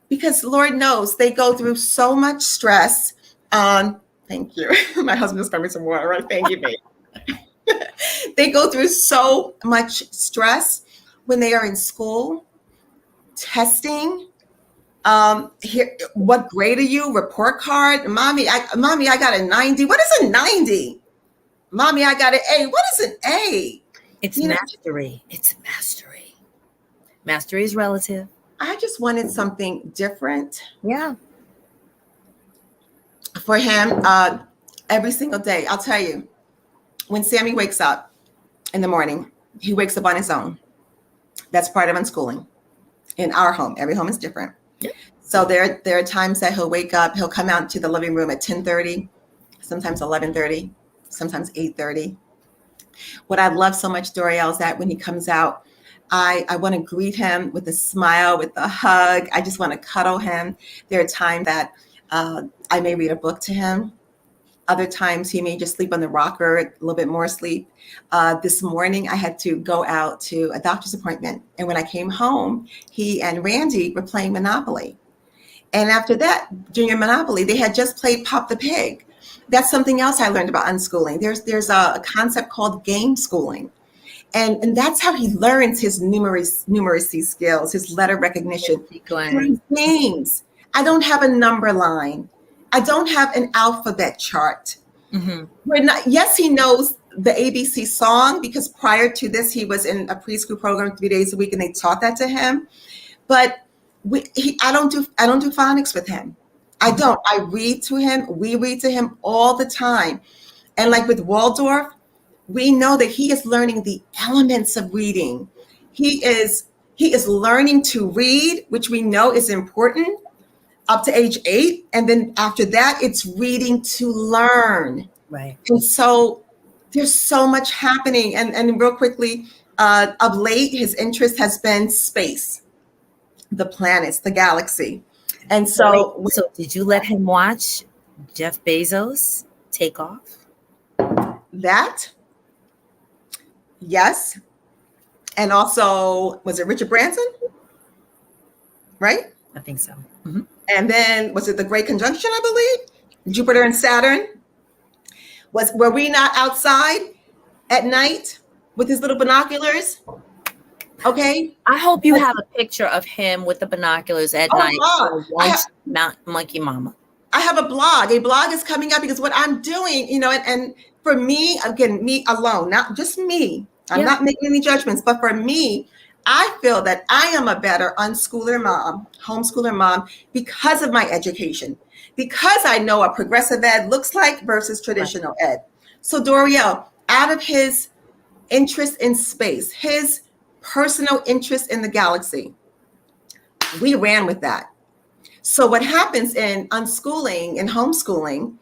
because Lord knows they go through so much stress. Thank you. My husband just got me some water, right? Thank you, babe. They go through so much stress when they are in school, testing. Here, what grade are you? Report card. Mommy, I got a 90. What is a 90? Mommy, I got an A. What is an A? It's mastery. It's mastery. Mastery is relative. I just wanted something different. Yeah. For him, every single day. I'll tell you, when Sammy wakes up in the morning, he wakes up on his own. That's part of unschooling. In our home, every home is different. Yep. So there are times that he'll wake up, he'll come out to the living room at 10:30, sometimes 11:30, sometimes 8:30. What I love so much, Doriel, is that when he comes out, I want to greet him with a smile, with a hug. I just want to cuddle him. There are times that I may read a book to him. Other times he may just sleep on the rocker, a little bit more sleep. This morning I had to go out to a doctor's appointment. And when I came home, he and Randy were playing Monopoly. And after that, Junior Monopoly, they had just played Pop the Pig. That's something else I learned about unschooling. There's a concept called game schooling. And that's how he learns his numeracy skills, his letter recognition. Through games. I don't have a number line. I don't have an alphabet chart. Mm-hmm. Yes, he knows the ABC song, because prior to this, he was in a preschool program 3 days a week, and they taught that to him. But I don't do phonics with him. I don't. I read to him. We read to him all the time. And like with Waldorf, we know that he is learning the elements of reading. He is learning to read, which we know is important, up to age 8. And then after that, it's reading to learn. Right. And so there's so much happening. And real quickly, of late, his interest has been space, the planets, the galaxy. And so did you let him watch Jeff Bezos take off? That, yes. And also, was it Richard Branson? Right? I think so. Mm-hmm. And then, was it the Great Conjunction, I believe? Jupiter and Saturn? Were we not outside at night with his little binoculars? Okay. I hope you have a picture of him with the binoculars at night. Monkey Mama. I have a blog. A blog is coming up, because what I'm doing, and for me, again, me alone, not just me. I'm not making any judgments, but for me, I feel that I am a better unschooler mom, homeschooler mom, because of my education, because I know what progressive ed looks like versus traditional ed. So Doriel, out of his interest in space, his personal interest in the galaxy, we ran with that. So what happens in unschooling and homeschooling,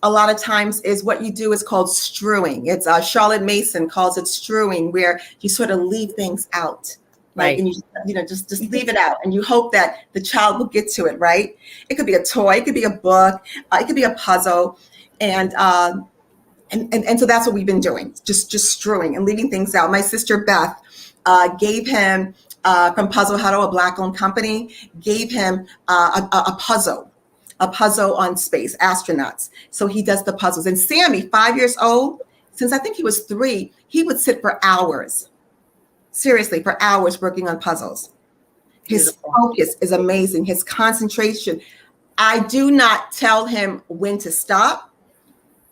a lot of times, is what you do is called strewing. It's Charlotte Mason calls it strewing, where you sort of leave things out. Right. And you just leave it out, and you hope that the child will get to it, right? It could be a toy, it could be a book, it could be a puzzle. And so that's what we've been doing, just strewing and leaving things out. My sister Beth gave him, from Puzzle Huddle, a Black-owned company, gave him a puzzle on space, astronauts. So he does the puzzles. And Sammy, 5 years old, since I think he was 3, he would sit for hours. Seriously, for hours working on puzzles. His focus is amazing. His concentration. I do not tell him when to stop.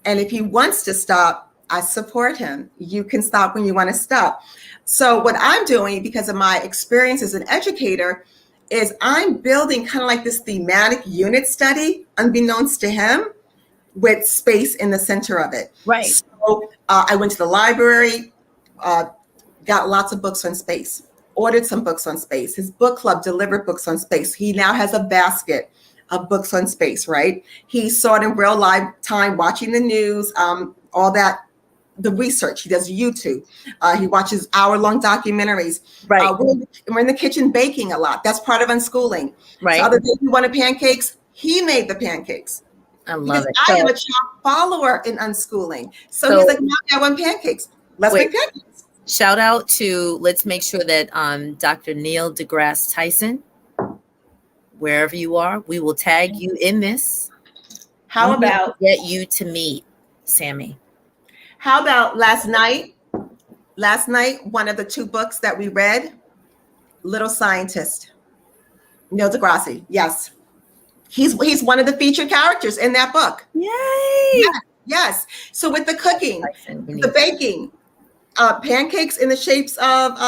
And if he wants to stop, I support him. You can stop when you want to stop. So what I'm doing, because of my experience as an educator, is I'm building kind of like this thematic unit study, unbeknownst to him, with space in the center of it. Right. So I went to the library, got lots of books on space, ordered some books on space. His book club delivered books on space. He now has a basket of books on space, right? He saw it in real live time, watching the news, all that, the research. He does YouTube. He watches hour-long documentaries. Right. We're in the kitchen baking a lot. That's part of unschooling. Right. So other day he wanted pancakes. He made the pancakes. I love it. I am a child follower in unschooling. So he's like, Mommy, I want pancakes. Let's make pancakes. Shout out to, let's make sure that Dr. Neil deGrasse Tyson, wherever you are, we will tag you in this. How about get you to meet Sammy? How about last night? Last night, one of the two books that we read, Little Scientist, Neil deGrasse. Yes. He's one of the featured characters in that book. Yay! Yes. So with the cooking, the baking, pancakes in the shapes of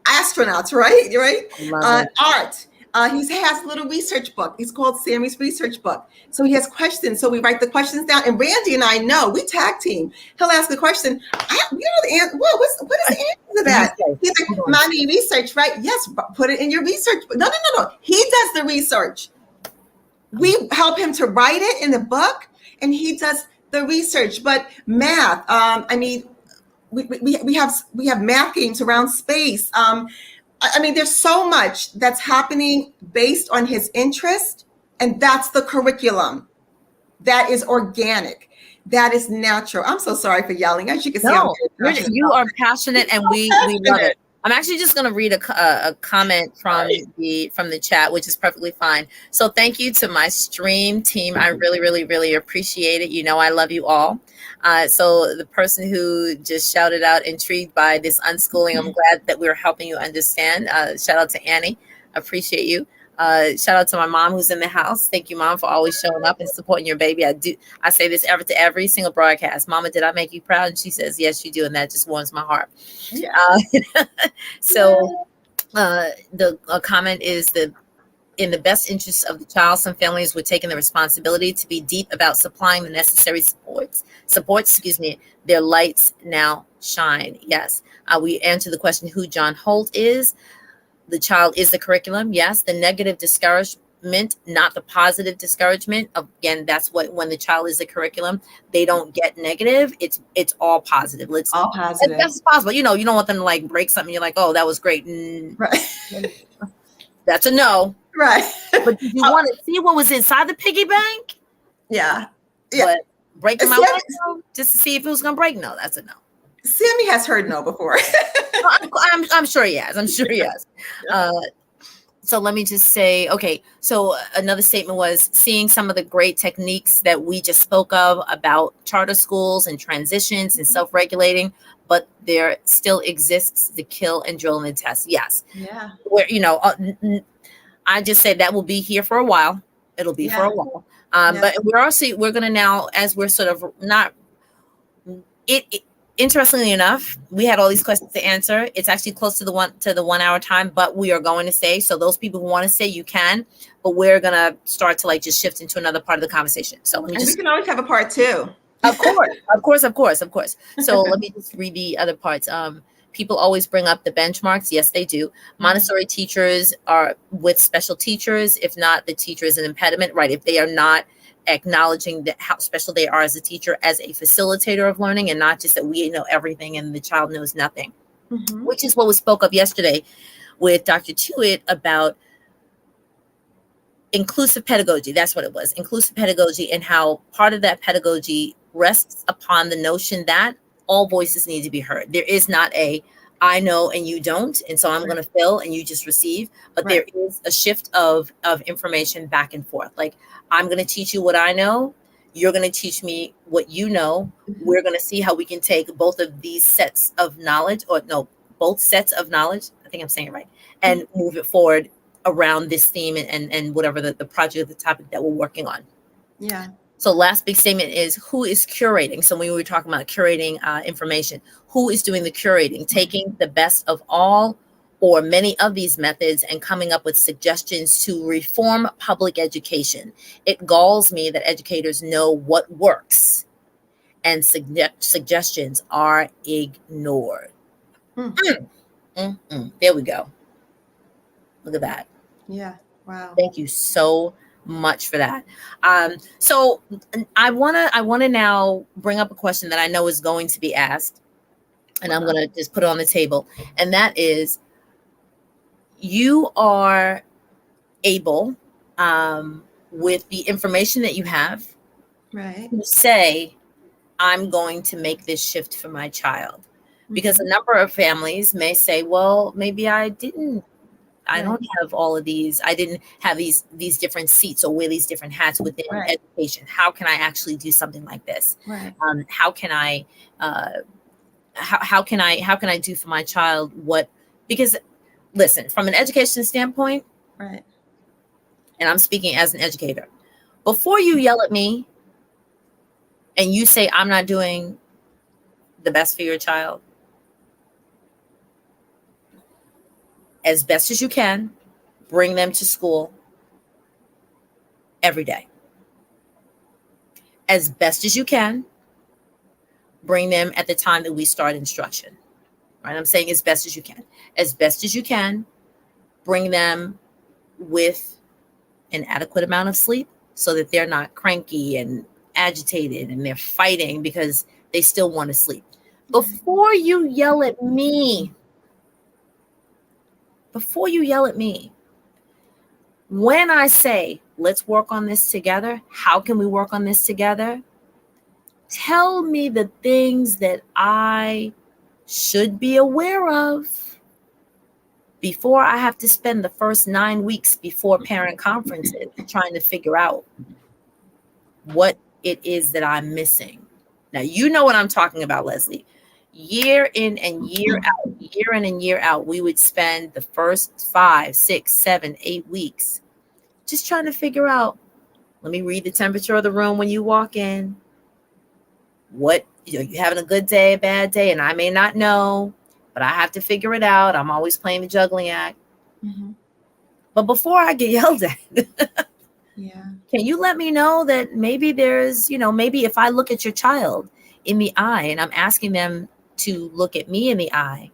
astronauts, right? Art. He has a little research book. It's called Sammy's Research Book. So he has questions. So we write the questions down. And Randy and I know, we tag team. He'll ask a question. You know the answer. What is the answer to that? He's like, Mommy, research, right? Yes, put it in your research. No. He does the research. We help him to write it in the book, and he does the research. But math, we have math games around space. There's so much that's happening based on his interest, and that's the curriculum. That is organic. That is natural. I'm so sorry for yelling. As you can see, you are passionate, and we love it. I'm actually just going to read a comment from the chat, which is perfectly fine. So thank you to my stream team. I really, really, really appreciate it. You know, I love you all. So the person who just shouted out, intrigued by this unschooling, I'm glad that we're helping you understand. Shout out to Annie. I appreciate you. Shout out to my mom who's in the house. Thank you, Mom, for always showing up and supporting your baby. I say this to every single broadcast. Mama, did I make you proud? And she says, yes, you do. And that just warms my heart. Yeah. The comment is in the best interest of the child, some families were taking the responsibility to be deep about supplying the necessary supports, their lights now shine. Yes. We answer the question who John Holt is. The child is the curriculum. Yes. The negative discouragement, not the positive discouragement. Again, that's when the child is the curriculum, they don't get negative. It's all positive. All positive. That's possible. You don't want them to like break something. You're like, oh, that was great. Right. That's a no. Right. But did you want to see what was inside the piggy bank? Yeah. But breaking my window just to see if it was going to break? No, that's a no. Sammy has heard no before. I'm sure he has. So let me just say, okay, so another statement was seeing some of the great techniques that we just spoke of about charter schools and transitions and self-regulating, but there still exists the kill and drill and the test. Yes. Yeah. Where, I just said that will be here for a while. It'll be for a while. But we're going to now, as we're sort of not interestingly enough, we had all these questions to answer. It's actually close to the 1 hour time, but we are going to stay. So those people who want to stay, you can, but we're going to start to just shift into another part of the conversation. So we can always have a part 2. Of course. So let me just read the other parts. People always bring up the benchmarks. Yes, they do. Montessori teachers are with special teachers. If not, the teacher is an impediment, right? If they are not acknowledging how special they are as a teacher, as a facilitator of learning, and not just that we know everything and the child knows nothing, which is what we spoke of yesterday with Dr. Tewitt about inclusive pedagogy. That's what it was. Inclusive pedagogy, and how part of that pedagogy rests upon the notion that all voices need to be heard. There is not a I know and you don't, and so I'm going to fill and you just receive. But there is a shift of information back and forth. Like, I'm going to teach you what I know. You're going to teach me what you know. We're going to see how we can take both of these sets of knowledge, both sets of knowledge. I think I'm saying it right, and move it forward around this theme and whatever the project, the topic that we're working on. Yeah. So last big statement is who is curating. So when we were talking about curating information, who is doing the curating, taking the best of all or many of these methods and coming up with suggestions to reform public education. It galls me that educators know what works and suggestions are ignored. Mm. There we go. Look at that. Yeah. Wow. Thank you so much for that. So I wanna now bring up a question that I know is going to be asked, and I'm gonna just put it on the table, and that is, you are able, with the information that you have, Right. to say, I'm going to make this shift for my child. Because a number of families may say, well, maybe I don't have all of these. I didn't have these different seats or wear these different hats within education. How can I actually do something like this? Right. How can I how can I do for my child what? Because listen, from an education standpoint, Right. and I'm speaking as an educator, before you yell at me and you say I'm not doing the best for your child, as best as you can, bring them to school every day. As best as you can, bring them at the time that we start instruction. Right? I'm saying as best as you can. As best as you can, bring them with an adequate amount of sleep so that they're not cranky and agitated and they're fighting because they still want to sleep. Before you yell at me, when I say, let's work on this together, how can we work on this together? Tell me the things that I should be aware of before I have to spend the first 9 weeks before parent conferences trying to figure out what it is that I'm missing. Now, you know what I'm talking about, Lesley. Year in and year out, we would spend the first 5, 6, 7, 8 weeks just trying to figure out, let me read the temperature of the room when you walk in. What, you having a good day, a bad day? And I may not know, but I have to figure it out. I'm always playing the juggling act. But before I get yelled at, can you let me know that maybe there's, maybe if I look at your child in the eye and I'm asking them to look at me in the eye,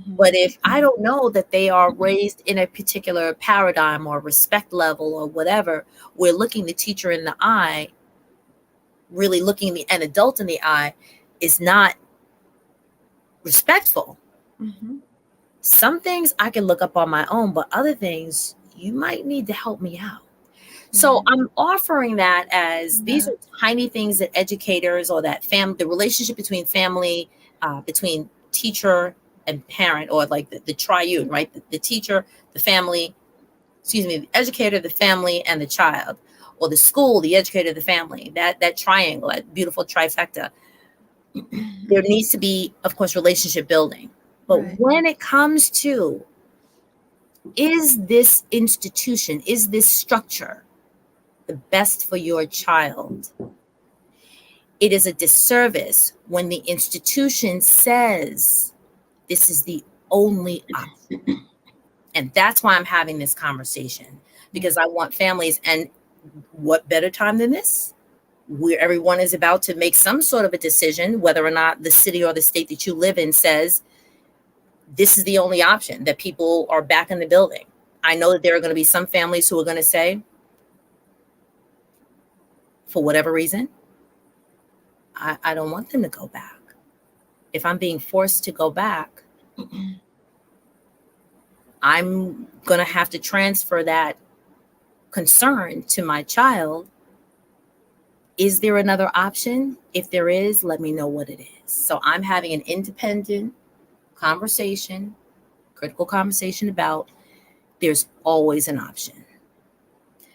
but if I don't know that they are raised in a particular paradigm or respect level or whatever, we're looking the teacher in the eye, really looking an adult in the eye is not respectful. Some things I can look up on my own, but other things you might need to help me out. So I'm offering that as these are tiny things that educators or that the relationship between family, between teacher and parent, or like the triune, right? The teacher, the family, the educator, the family, and the child, or the school, the educator, the family, that triangle, that beautiful trifecta. There needs to be, of course, relationship building. But when it comes to, is this institution, is this structure the best for your child? It is a disservice when the institution says this is the only option. And that's why I'm having this conversation, because I want families, and what better time than this, where everyone is about to make some sort of a decision, whether or not the city or the state that you live in says this is the only option, that people are back in the building. I know that there are going to be some families who are going to say, for whatever reason, I don't want them to go back. If I'm being forced to go back, I'm going to have to transfer that concern to my child. Is there another option? If there is, let me know what it is. So I'm having an independent conversation, critical conversation about there's always an option.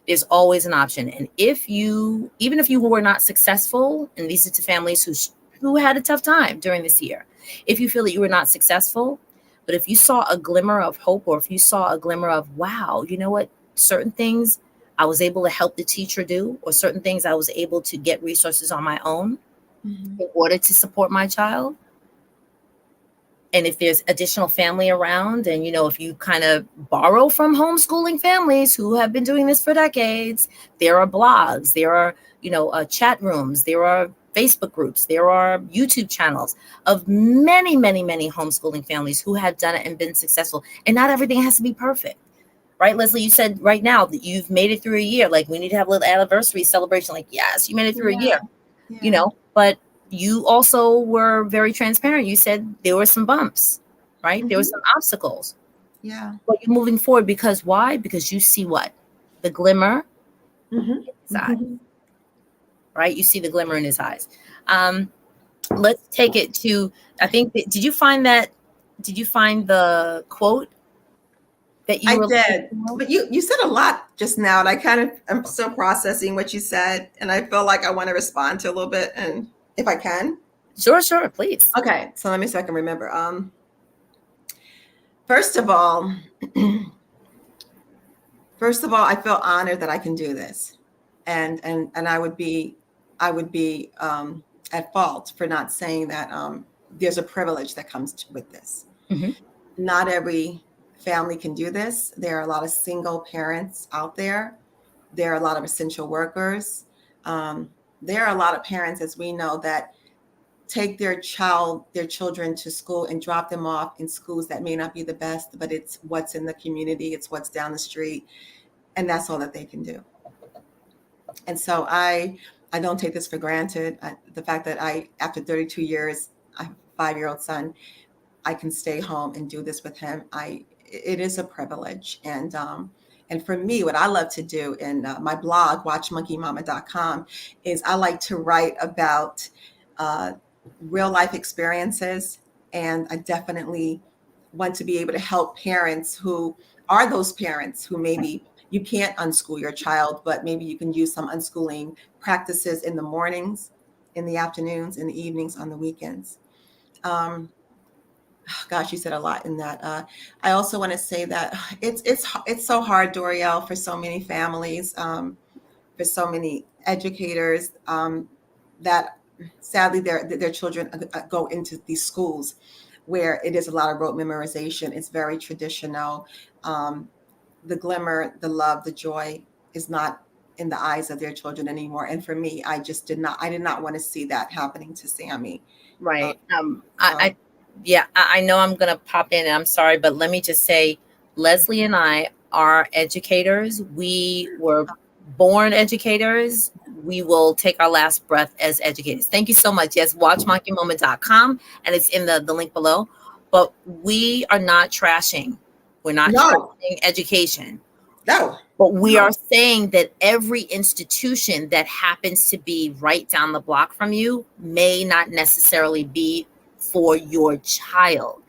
There's always an option. And even if you were not successful, and these are to families who had a tough time during this year, if you feel that you were not successful, but if you saw a glimmer of hope, or if you saw a glimmer of, wow, you know what, certain things I was able to help the teacher do, or certain things I was able to get resources on my own in order to support my child, And if there's additional family around, and if you kind of borrow from homeschooling families who have been doing this for decades, there are blogs, there are chat rooms, there are Facebook groups, there are YouTube channels of many, many, many homeschooling families who have done it and been successful. And not everything has to be perfect, right? Lesley, you said right now that you've made it through a year. Like, we need to have a little anniversary celebration. Like, yes, you made it through a year, but you also were very transparent. You said there were some bumps, right? There were some obstacles. Yeah. But you're moving forward because why? Because you see what? The glimmer in his eyes, right? You see the glimmer in his eyes. Let's take it to, I think, did you find the quote that you I were did, but you said a lot just now, and I'm still processing what you said, and I feel like I want to respond to a little bit, and if I can. Sure, please. Okay, so let me see if I can remember. First of all, I feel honored that I can do this, and I would be at fault for not saying that there's a privilege that comes with this. Not every family can do this. There are a lot of single parents out there. There are a lot of essential workers. There are a lot of parents, as we know, that take their children to school and drop them off in schools that may not be the best, but it's what's in the community, it's what's down the street, and that's all that they can do. And so I don't take this for granted. The fact that after 32 years, I have a 5-year-old son, I can stay home and do this with him. It is a privilege. And for me, what I love to do in my blog, watchmonkeymama.com, is I like to write about real life experiences. And I definitely want to be able to help parents who are those parents who maybe you can't unschool your child, but maybe you can use some unschooling practices in the mornings, in the afternoons, in the evenings, on the weekends. Gosh, you said a lot in that. I also want to say that it's so hard, Dorielle, for so many families, for so many educators, that sadly their children go into these schools where it is a lot of rote memorization. It's very traditional. The glimmer, the love, the joy is not in the eyes of their children anymore. And for me, I did not want to see that happening to Sammy. Right. I know I'm going to pop in, and I'm sorry, but let me just say, Lesley and I are educators. We were born educators. We will take our last breath as educators. Thank you so much. Yes, watchmonkeymama.com, and it's in the link below. But we are not trashing. We're not trashing education. No. But we are saying that every institution that happens to be right down the block from you may not necessarily be for your child.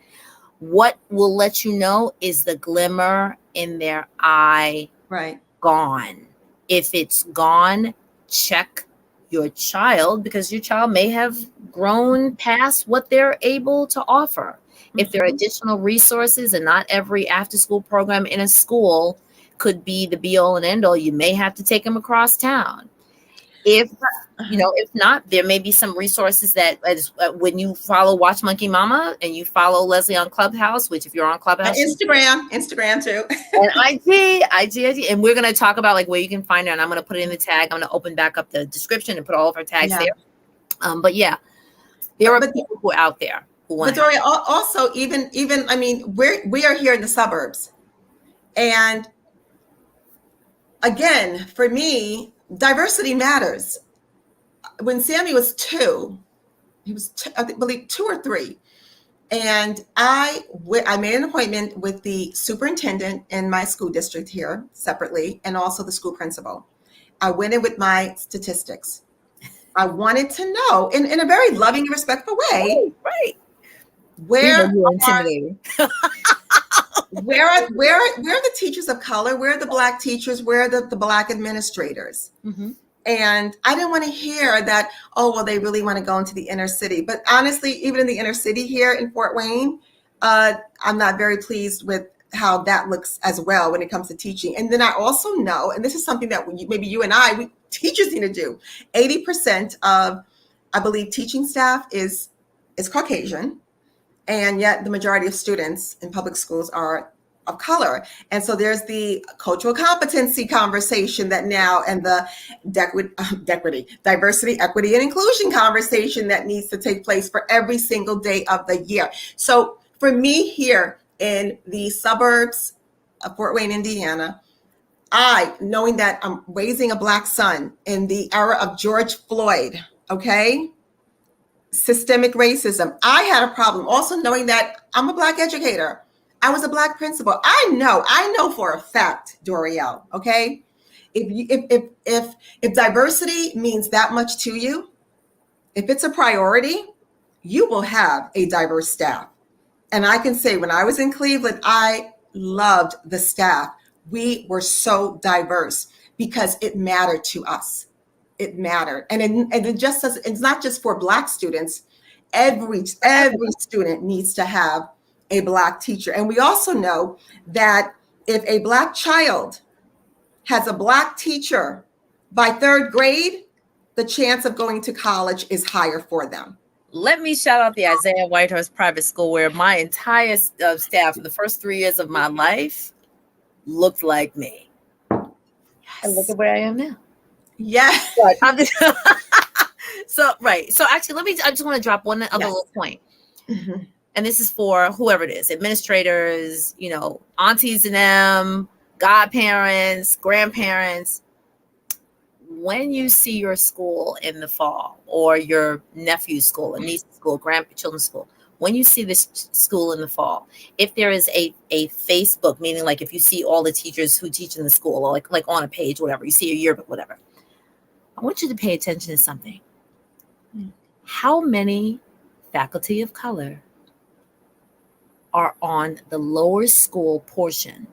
What will let you know is the glimmer in their eye gone. If it's gone, check your child, because your child may have grown past what they're able to offer. If there are additional resources, and not every after-school program in a school could be the be-all and end-all, you may have to take them across town. If not, there may be some resources that, when you follow Watch Monkey Mama and you follow Lesley on Clubhouse, which if you're on Clubhouse, Instagram too, and IG, and we're going to talk about like where you can find her, and I'm going to put it in the tag. I'm going to open back up the description and put all of her tags there. But yeah, there are people who are out there who want. But Doria, also even I mean, we are here in the suburbs, and again, for me, diversity matters. When Sammy was 2, he was I believe 2 or 3, and I made an appointment with the superintendent in my school district here separately, and also the school principal. I went in with my statistics. I wanted to know, in a very loving and respectful way, where are the teachers of color? Where are the Black teachers? Where are the Black administrators? Mm-hmm. And I didn't want to hear that, oh, well, they really want to go into the inner city. But honestly, even in the inner city here in Fort Wayne, I'm not very pleased with how that looks as well when it comes to teaching. And then I also know, and this is something that maybe you and we teachers need to do, 80% of, I believe, teaching staff is Caucasian. and yet the majority of students in public schools are of color. And so there's the cultural competency conversation that now, and the diversity, equity, and inclusion conversation that needs to take place for every single day of the year. So for me here in the suburbs of Fort Wayne, Indiana, knowing that I'm raising a Black son in the era of George Floyd, okay, systemic racism, I had a problem. Also knowing that I'm a Black educator, I was a Black principal. I know for a fact, Dorielle, okay, if diversity means that much to you, if it's a priority, you will have a diverse staff. And I can say when I was in Cleveland, I loved the staff. We were so diverse because it mattered to us. It mattered. And it just does, it's not just for Black students. Every student needs to have a Black teacher. And we also know that if a Black child has a Black teacher by third grade, the chance of going to college is higher for them. Let me shout out the Isaiah Whitehurst Private School, where my entire staff for the first 3 years of my life looked like me. Yes. And look at where I am now. Yes. So right. So actually, I just want to drop one other little point. Mm-hmm. And this is for whoever it is, administrators, aunties and them, godparents, grandparents. When you see your school in the fall, or your nephew's school, a niece's school, grandchildren's school, when you see this school in the fall, if there is a Facebook, meaning like if you see all the teachers who teach in the school, or like on a page, whatever, you see a yearbook, whatever, I want you to pay attention to something. How many faculty of color are on the lower school portion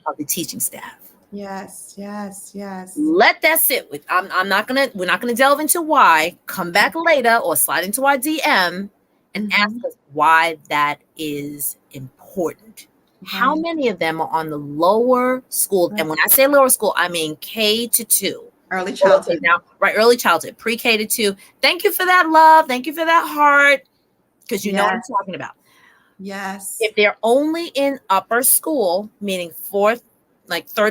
of the teaching staff? Yes. Let that sit with. We're not gonna delve into why. Come back later or slide into our DM and ask us why that is important. Right. How many of them are on the lower school? Right. And when I say lower school, I mean K-2. Early childhood. Early childhood, pre-K to 2. Thank you for that love. Thank you for that heart. Because you know what I'm talking about. Yes. If they're only in upper school, meaning third,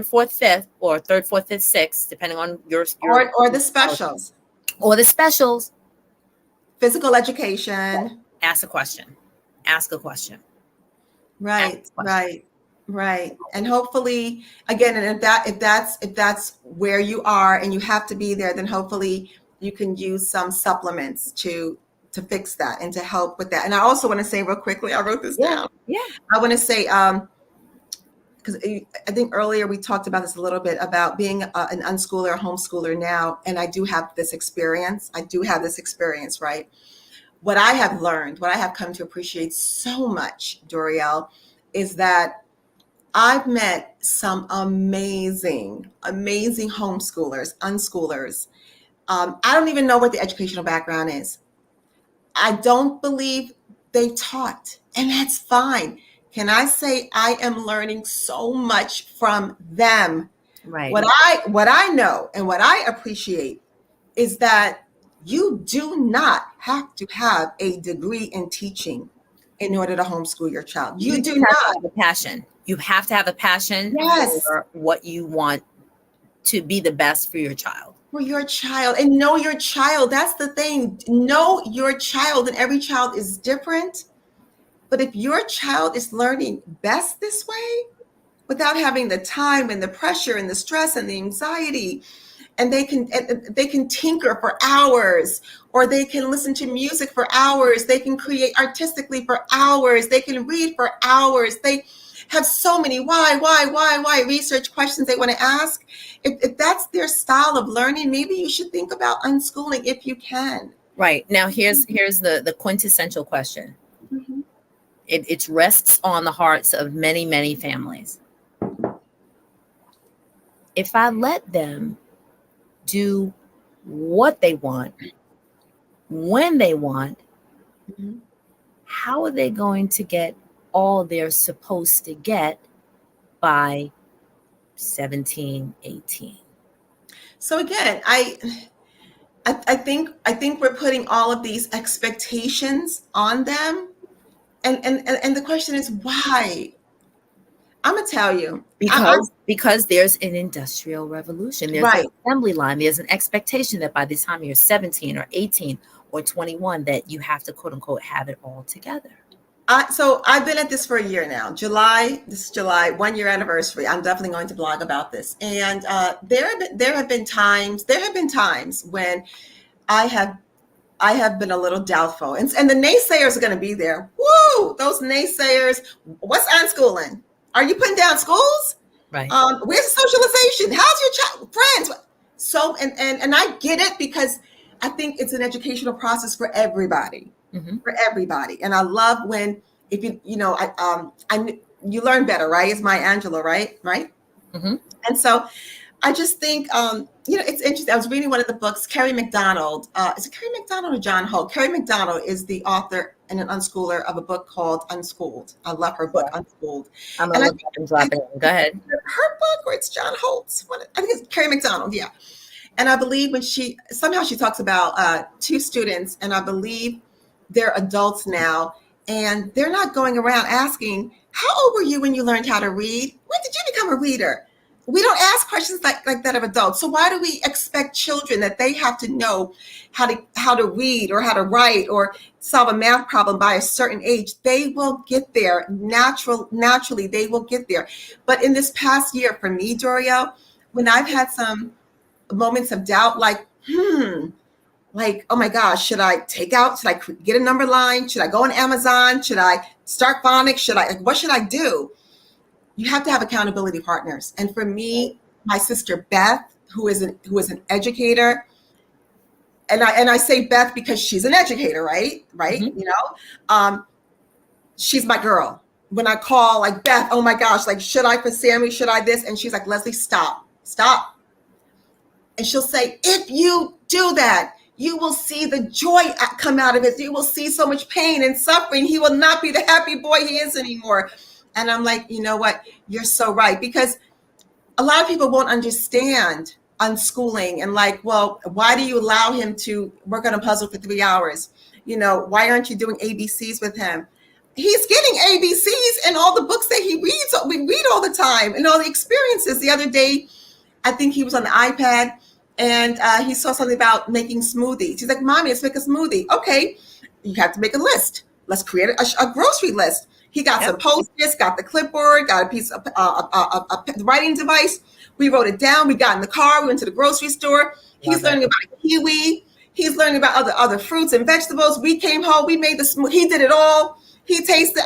fourth, fifth, or third, fourth, fifth, sixth, depending on your or the specials. Or the specials. Physical education. Ask a question. Right. And hopefully, again, and if that's where you are and you have to be there, then hopefully you can use some supplements to fix that and to help with that. And I also want to say real quickly, I wrote this down. Yeah. I want to say, because I think earlier we talked about this a little bit about being an unschooler, homeschooler now, and I do have this experience. Right? What I have learned, what I have come to appreciate so much, Dorielle, is that I've met some amazing homeschoolers, unschoolers. I don't even know what the educational background is. I don't believe they taught, and that's fine. Can I say I am learning so much from them? Right. What I know and what I appreciate is that you do not have to have a degree in teaching in order to homeschool your child. You do not have a passion. You have to have a passion for what you want to be the best for your child. And know your child. That's the thing. Know your child, and every child is different. But if your child is learning best this way, without having the time and the pressure and the stress and the anxiety, and they can tinker for hours, or they can listen to music for hours, they can create artistically for hours, they can read for hours, they have so many why research questions they want to ask. If that's their style of learning, maybe you should think about unschooling if you can. Right. Now here's the quintessential question. Mm-hmm. It rests on the hearts of many, many families. If I let them do what they want, when they want, mm-hmm. how are they going to get all they're supposed to get by 17, 18? So again, I think we're putting all of these expectations on them, and the question is why. I'm gonna tell you. Because there's an industrial revolution. There's an Right. assembly line. There's an expectation that by the time you're 17 or 18 or 21, that you have to quote unquote have it all together. So I've been at this for a year now. This is July, 1 year anniversary. I'm definitely going to blog about this. And there have been times when I have I have been a little doubtful, and the naysayers are going to be there. Woo! Those naysayers. What's unschooling? Are you putting down schools? Right. Where's the socialization? How's your child friends? So and I get it, because I think it's an educational process for everybody, for everybody. And I love when, if you learn better, right? It's Maya Angelou, right? And so I just think, it's interesting. I was reading one of the books, Kerry McDonald. Is it Kerry McDonald or John Holt? Kerry McDonald is the author and an unschooler of a book called Unschooled. I love her book, Unschooled. I'm going to look up and drop it. Go ahead. Her book, or it's John Holt's. I think it's Kerry McDonald, yeah. And I believe when she talks about two students, and I believe they're adults now, and they're not going around asking, how old were you when you learned how to read? When did you become a reader? We don't ask questions like that of adults. So why do we expect children that they have to know how to read or how to write or solve a math problem by a certain age? They will get there naturally. They will get there. But in this past year, for me, Doriel, when I've had some moments of doubt, like, oh my gosh, should I get a number line? Should I go on Amazon? Should I start phonics? What should I do? You have to have accountability partners. And for me, my sister Beth, who is an educator, and I say Beth because she's an educator, right? She's my girl. When I call, like, Beth, oh my gosh, like, should I for Sammy? Should I this? And she's like, Lesley, stop. And she'll say, if you do that, you will see the joy come out of it. You will see so much pain and suffering. He will not be the happy boy he is anymore. And I'm like, you know what? You're so right. Because a lot of people won't understand unschooling and like, well, why do you allow him to work on a puzzle for 3 hours? Why aren't you doing ABCs with him? He's getting ABCs in all the books that he reads. We read all the time, and all the experiences. The other day, I think he was on the iPad, and he saw something about making smoothies. He's like, Mommy, let's make a smoothie. Okay, you have to make a list. Let's create a grocery list. He got some Post-its, got the clipboard, got a piece of a writing device. We wrote it down. We got in the car. We went to the grocery store. He's learning about kiwi. He's learning about other fruits and vegetables. We came home. We made the smoothie. He did it all. He tasted.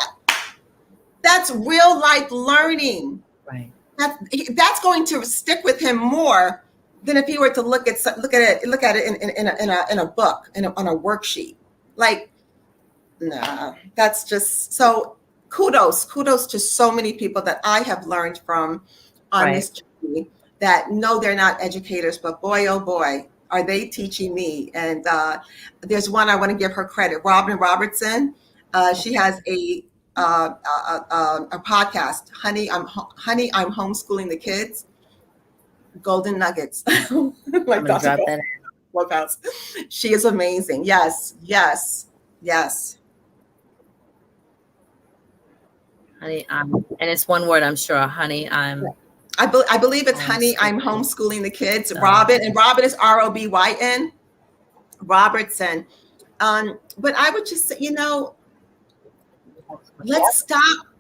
That's real life learning. Right. That's going to stick with him more than if he were to look at it in a book, on a worksheet. Like, nah, that's just so. Kudos to so many people that I have learned from on this journey, that know they're not educators, but boy, oh boy, are they teaching me. And there's one I want to give her credit, Robin Robertson. She has a podcast, Honey, I'm homeschooling the kids. Golden nuggets. Like Dr. Clubhouse. She is amazing. Yes. Honey, and it's one word, I'm sure. Honey, I believe it's Honey, I'm homeschooling the kids. Robin is Robyn. Robertson. But I would just say,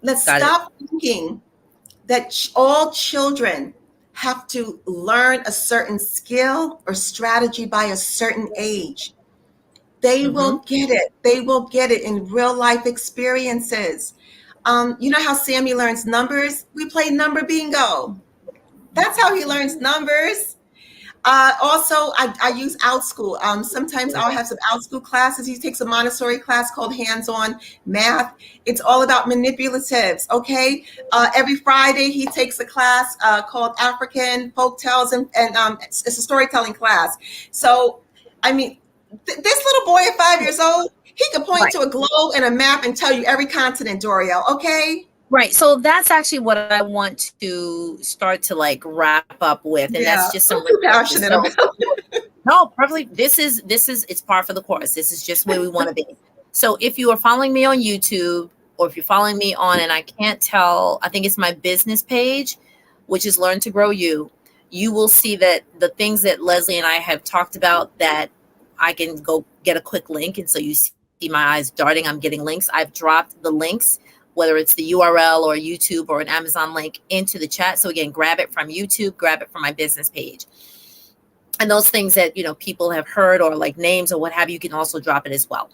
let's stop thinking that all children have to learn a certain skill or strategy by a certain age. They will get it. They will get it in real life experiences. You know how Sammy learns numbers? We play number bingo. That's how he learns numbers. Also, I use OutSchool. Sometimes I'll have some OutSchool classes. He takes a Montessori class called Hands-On Math. It's all about manipulatives, okay? Every Friday, he takes a class called African Folktales, and it's a storytelling class. So, I mean, this little boy at 5 years old, he can point to a globe and a map and tell you every continent, Doriel, okay? Right. So that's actually what I want to start to like wrap up with. And that's just some passionate about it. No, probably it's par for the course. This is just where we want to be. So if you are following me on YouTube, or if you're following me on, and I can't tell, I think it's my business page, which is Learn to Grow You, you will see that the things that Lesley and I have talked about, that I can go get a quick link. And so you see my eyes darting, I'm getting links. I've dropped the links, whether it's the URL or YouTube or an Amazon link, into the chat. So again, grab it from YouTube, grab it from my business page. And those things that, people have heard, or like names or what have you, you can also drop it as well.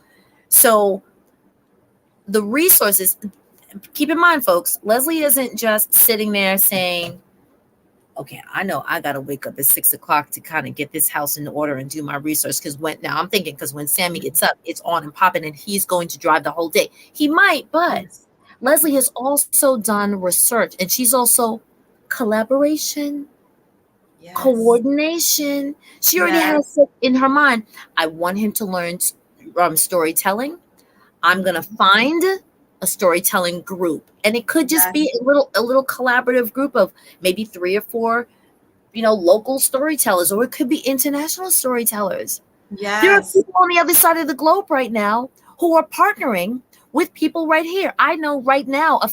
So the resources, keep in mind, folks, Lesley isn't just sitting there saying, okay, I know I got to wake up at 6 o'clock to kind of get this house in order and do my research. Because when Sammy gets up, it's on and popping, and he's going to drive the whole day. He might, but Lesley has also done research, and she's also collaboration, coordination. She already has in her mind, I want him to learn storytelling. I'm going to find a storytelling group, and it could just be a little collaborative group of maybe 3 or 4, local storytellers, or it could be international storytellers. There are people on the other side of the globe right now who are partnering with people right here. I know right now a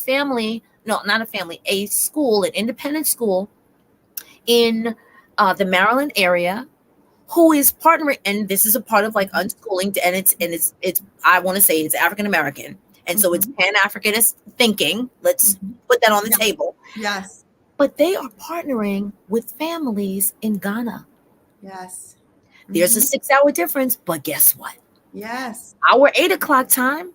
school, an independent school in the Maryland area, who is partnering, and this is a part of like unschooling, and it's I want to say it's African American, and so it's Pan-Africanist thinking. Let's put that on the table. Yes. But they are partnering with families in Ghana. Yes. There's a 6-hour difference, but guess what? Yes. Our 8 o'clock time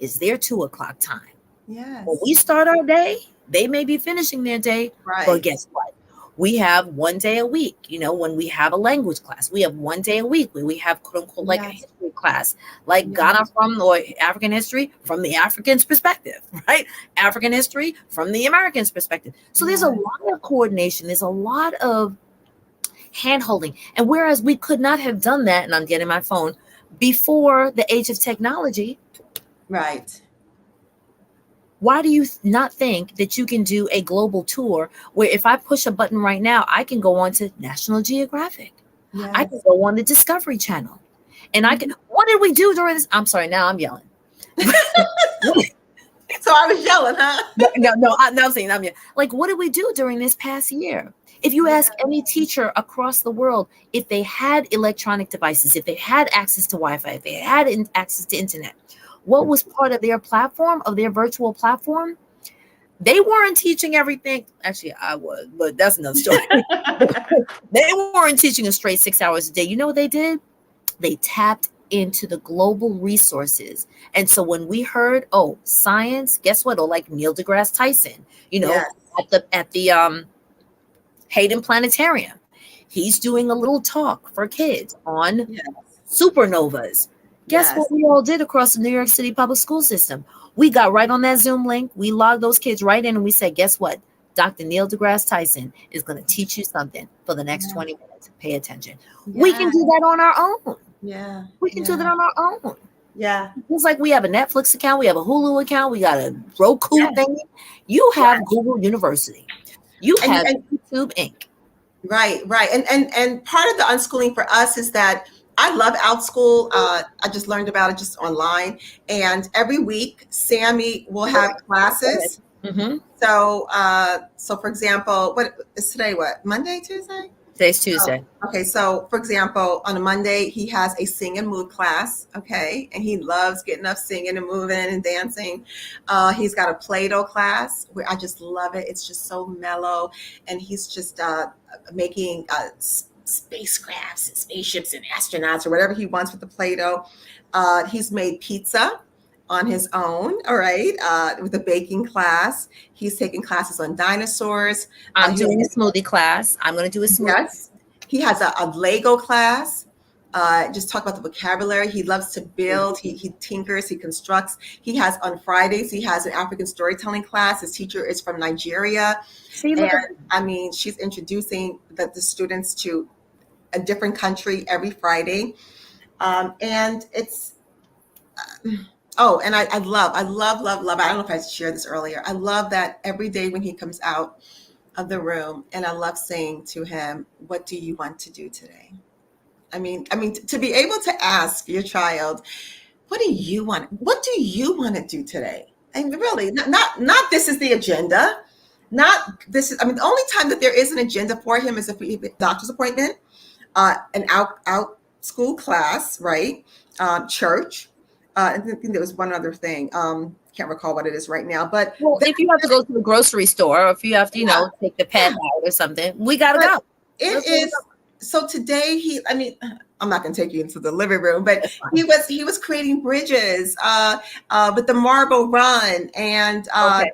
is their 2 o'clock time. Yes. When we start our day, they may be finishing their day, but guess what? We have one day a week, when we have a language class. We have one day a week where we have, quote unquote, like a history class, like Ghana or African history from the African's perspective, right? African history from the American's perspective. So there's a lot of coordination. There's a lot of hand holding. And whereas we could not have done that, and I'm getting my phone, before the age of technology. Right. Why do you not think that you can do a global tour where if I push a button right now, I can go on to National Geographic. Yes. I can go on the Discovery Channel. And I can, what did we do during this? I'm sorry, now I'm yelling. So I was yelling, huh? I'm saying I'm yelling. Like, what did we do during this past year? If you ask any teacher across the world, if they had electronic devices, if they had access to Wi-Fi, if they had access to internet, what was part of their platform, of their virtual platform? They weren't teaching everything. Actually, I was, but that's another story. They weren't teaching a straight 6 hours a day. You know what they did? They tapped into the global resources. And so when we heard, science, guess what? Or like Neil deGrasse Tyson, at the Hayden Planetarium, he's doing a little talk for kids on supernovas. Guess what we all did across the New York City public school system? We got right on that Zoom link. We logged those kids right in, and we said, guess what? Dr. Neil deGrasse Tyson is going to teach you something for the next 20 minutes. Pay attention. We can do that on our own. Yeah. We can do that on our own. Yeah. It's like we have a Netflix account. We have a Hulu account. We got a Roku thing. You have Google University. You have YouTube Inc. Right. And part of the unschooling for us is that I love OutSchool. I just learned about it just online. And every week, Sammy will have classes. Mm-hmm. So for example, what is today? What, Monday, Tuesday? Today's Tuesday. Okay. So for example, on a Monday, he has a sing and move class. Okay. And he loves getting up, singing and moving and dancing. He's got a Play-Doh class where I just love it. It's just so mellow. And he's just making spacecrafts and spaceships and astronauts or whatever he wants with the Play-Doh. He's made pizza on his own, all right, with a baking class. He's taking classes on dinosaurs. I'm doing a smoothie class. I'm going to do a smoothie. Yes. He has a Lego class. Just talk about the vocabulary. He loves to build. He tinkers. He constructs. He has on Fridays, he has an African storytelling class. His teacher is from Nigeria. She's introducing the students to a different country every Friday. And it's, and I love, I don't know if I shared this earlier. I love that every day when he comes out of the room, and I love saying to him, what do you want to do today? To be able to ask your child, what do you want? What do you want to do today? And really, not this is the agenda. Not this is. The only time that there is an agenda for him is if we have a doctor's appointment, an out school class, right? Church. I think there was one other thing. Can't recall what it is right now. But if you have to go to the grocery store, or if you have to, take the pet out or something, we gotta go. It is. So today I'm not going to take you into the living room, but he was creating bridges with the Marble Run, and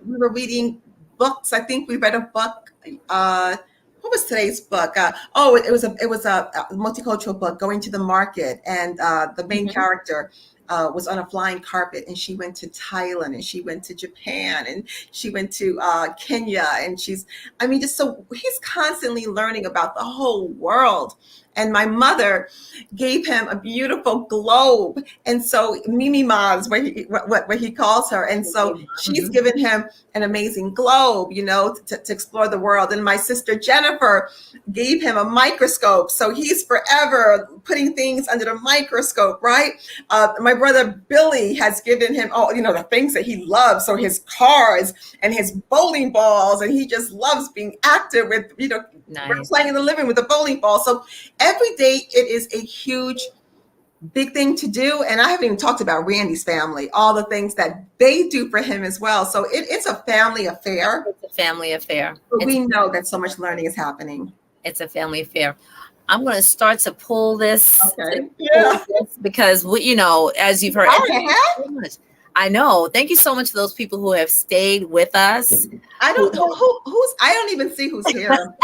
we were reading books. I think we read a book. What was today's book? It was a multicultural book, Going to the Market, and the main character was on a flying carpet, and she went to Thailand, and she went to Japan, and she went to Kenya, and he's constantly learning about the whole world. And my mother gave him a beautiful globe, and so Mimi Ma's where he calls her, and so she's given him an amazing globe, to explore the world. And my sister Jennifer gave him a microscope, so he's forever putting things under the microscope, right? My brother Billy has given him the things that he loves, so his cars and his bowling balls, and he just loves being active with we're playing in the living with the bowling ball. So every day it is a huge, big thing to do. And I haven't even talked about Randy's family, all the things that they do for him as well. So it's a family affair. It's a family affair. But we know that so much learning is happening. It's a family affair. I'm going to start to pull this. Okay. Because as you've heard, I know. Thank you so much to those people who have stayed with us. I don't even see who's here.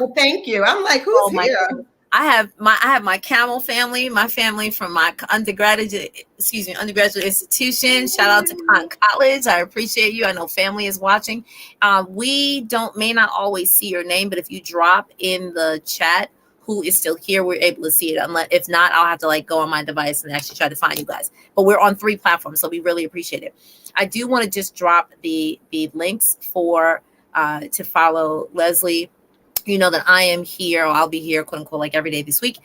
Well, thank you. I'm like, who's here? God. I have my Camel family, my family from my undergraduate institution. Shout out to Khan College. I appreciate you. I know family is watching. We may not always see your name, but if you drop in the chat who is still here, we're able to see it. If not, I'll have to go on my device and actually try to find you guys. But we're on 3 platforms, so we really appreciate it. I do want to just drop the links for to follow Lesley. You know that I am here, or I'll be here, quote unquote, every day this week.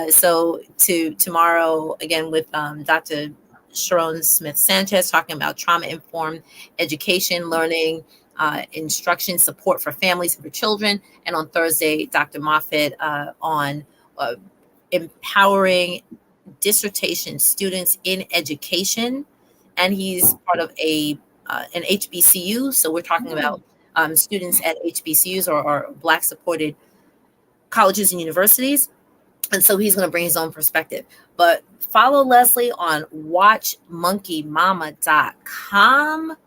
So to tomorrow again with Dr. Sharon Smith Sanchez talking about trauma-informed education, learning, instruction, support for families and for children. And on Thursday, Dr. Moffitt on empowering dissertation students in education. And he's part of an HBCU. So we're talking about students at HBCUs or Black supported colleges and universities. And so he's going to bring his own perspective. But follow Lesley on watchmonkeymama.com.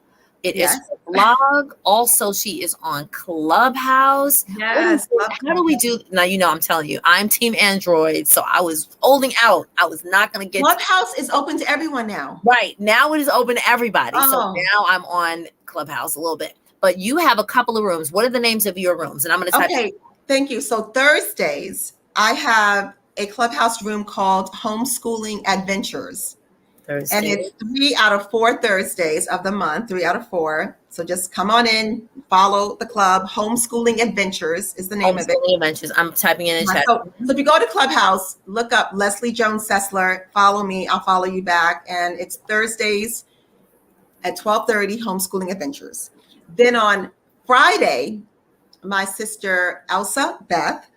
It is a blog. Also, she is on Clubhouse. Yes. How do we do? Now, I'm telling you, I'm Team Android. So I was holding out. I was not going to get. Clubhouse is open to everyone now. Right. Now it is open to everybody. So now I'm on Clubhouse a little bit. But you have a couple of rooms. What are the names of your rooms? And I'm going to type. Okay. Thank you. So Thursdays, I have a Clubhouse room called Homeschooling Adventures. Thursday. And it's 3 out of 4 Thursdays of the month, 3 out of 4. So just come on in, follow the club. Homeschooling Adventures is the name of it. Homeschooling Adventures. I'm typing in chat. So if you go to Clubhouse, look up Lesley Jones Sessler, follow me, I'll follow you back. And it's Thursdays at 12:30, Homeschooling Adventures. Then on Friday, my sister Elsa Beth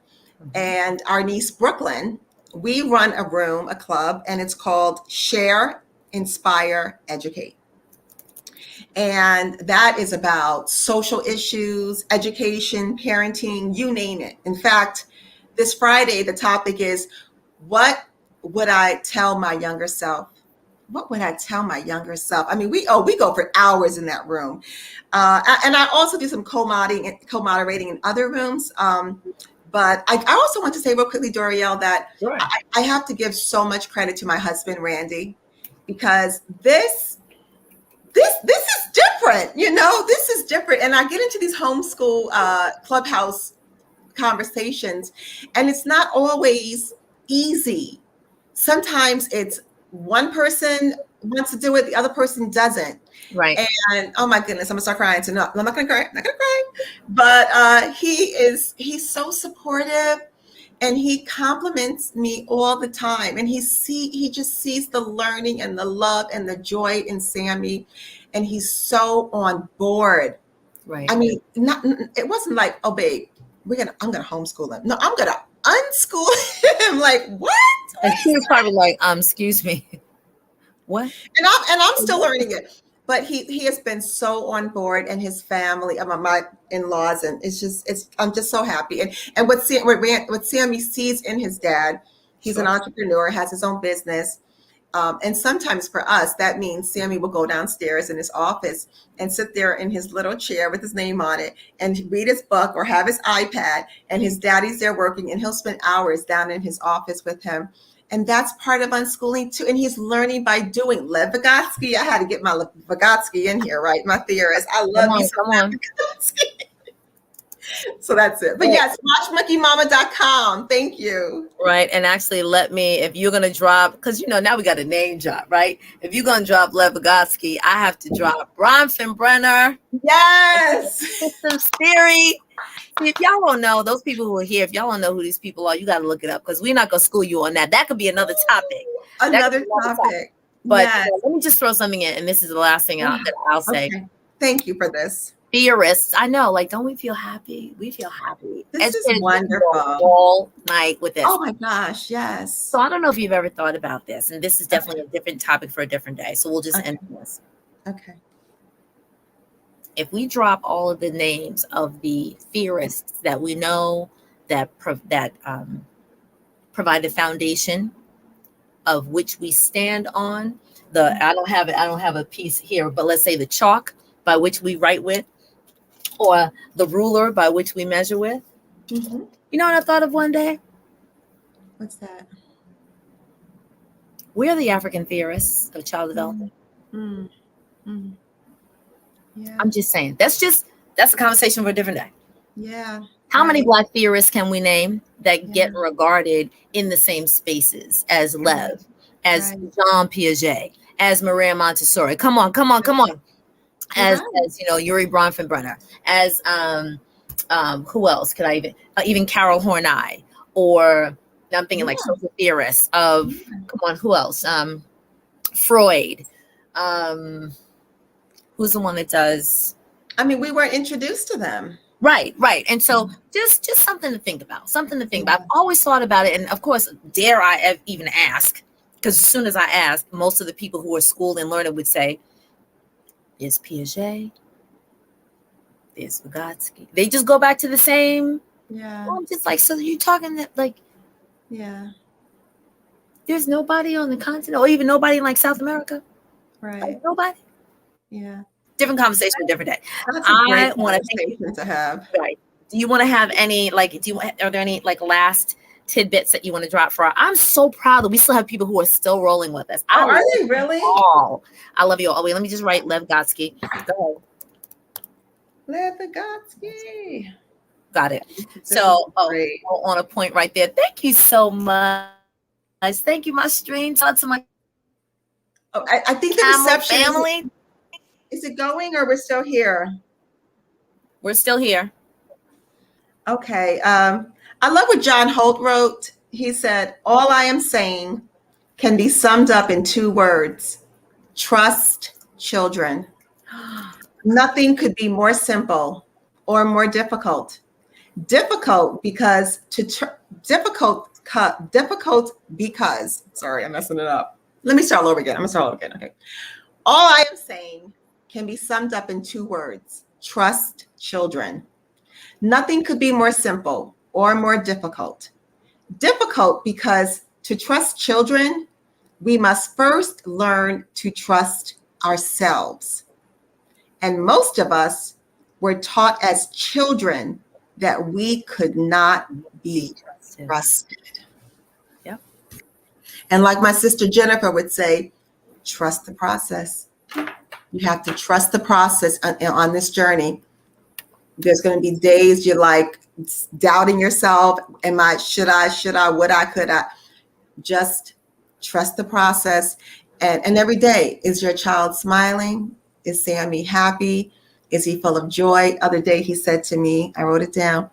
and our niece Brooklyn, we run a club, and it's called Share, Inspire, Educate. And that is about social issues, education, parenting, you name it. In fact, this Friday, the topic is, what would I tell my younger self? What would I tell my younger self? We go for hours in that room. And I also do some co-moderating in other rooms. But I also want to say real quickly, Doriel, that I have to give so much credit to my husband, Randy, because this is different. This is different. And I get into these homeschool Clubhouse conversations, and it's not always easy. Sometimes it's one person wants to do it, the other person doesn't. Right. And oh my goodness, I'm gonna start crying. So no, I'm not gonna cry. But he's so supportive. And he compliments me all the time. And he just sees the learning and the love and the joy in Sammy. And he's so on board. Right. I mean, it wasn't like, oh babe, I'm gonna homeschool him. No, I'm gonna unschool him. Like, what? And he was probably like, excuse me. What? And I'm still learning it. But he has been so on board, and his family, my in-laws, and I'm just so happy. And what Sammy sees in his dad, he's an entrepreneur, has his own business. And sometimes for us, that means Sammy will go downstairs in his office and sit there in his little chair with his name on it and read his book or have his iPad, and his daddy's there working, and he'll spend hours down in his office with him. And that's part of unschooling too. And he's learning by doing. Lev Vygotsky, I had to get my Vygotsky in here, right? My theorist. I love you so much. So that's it. But yes, watchmonkeymama.com. Thank you. Right. And actually if you're going to drop, because, now we got a name drop, right? If you're going to drop Lev Vygotsky, I have to drop Bronfenbrenner. Yes. Systems theory. See, if y'all don't know, those people who are here, if y'all don't know who these people are, you got to look it up, because we're not going to school you on that. That could be another topic. Another topic. But yes. Let me just throw something in, and this is the last thing I'll say. Okay. Thank you for this. Theorists, I know, like, don't we feel happy? We feel happy. This is wonderful. All night with this. Oh my gosh, yes. So I don't know if you've ever thought about this, and this is definitely a different topic for a different day. So we'll just end this. Okay. If we drop all of the names of the theorists that we know that provide the foundation of which we stand on, I don't have a piece here, but let's say the chalk by which we write with, or the ruler by which we measure with. Mm-hmm. You know what I thought of one day? What's that? We're the African theorists of child development. Mm-hmm. Mm-hmm. Yeah. I'm just saying. That's a conversation for a different day. Yeah. How many Black theorists can we name that get regarded in the same spaces as Lev, as Jean Piaget, as Maria Montessori? Come on. As Yuri Bronfenbrenner, as who else could I even Carol Horney, or I'm thinking like social theorists of who else? Freud. Who's the one that does? I mean, we weren't introduced to them. Right. And so just something to think about. I've always thought about it. And of course, dare I even ask? Because as soon as I ask, most of the people who are schooled and learned would say, there's Piaget, there's Vygotsky. They just go back to the same. Yeah. Well, I'm just like, so you're talking that like, yeah, there's nobody on the continent, or even nobody in like South America. Right. Like, nobody. Yeah. Different conversation, different day. That's a great conversation to have. Right. Do you want to have any are there any like last tidbits that you want to drop for I'm so proud that we still have people who are still rolling with us. Are they really? I love you all. Wait, let me just write Lev Vygotsky. Go. Lev Vygotsky. Got it. So on a point right there. Thank you so much. Thank you, my stream. Tell it to my I think the reception family. Is it going, or we're still here? We're still here. Okay. I love what John Holt wrote. He said, all I am saying can be summed up in 2 words: trust children. Nothing could be more simple or more difficult. Difficult because sorry, I'm messing it up. Let me start all over again. Okay. All I am saying can be summed up in 2 words: trust children. Nothing could be more simple or more difficult. Difficult because to trust children, we must first learn to trust ourselves. And most of us were taught as children that we could not be trusted. Yep. And like my sister Jennifer would say, trust the process. You have to trust the process on this journey. There's going to be days you're like doubting yourself. Should I, would I, could I? Just trust the process. And every day, is your child smiling? Is Sammy happy? Is he full of joy? Other day he said to me, I wrote it down,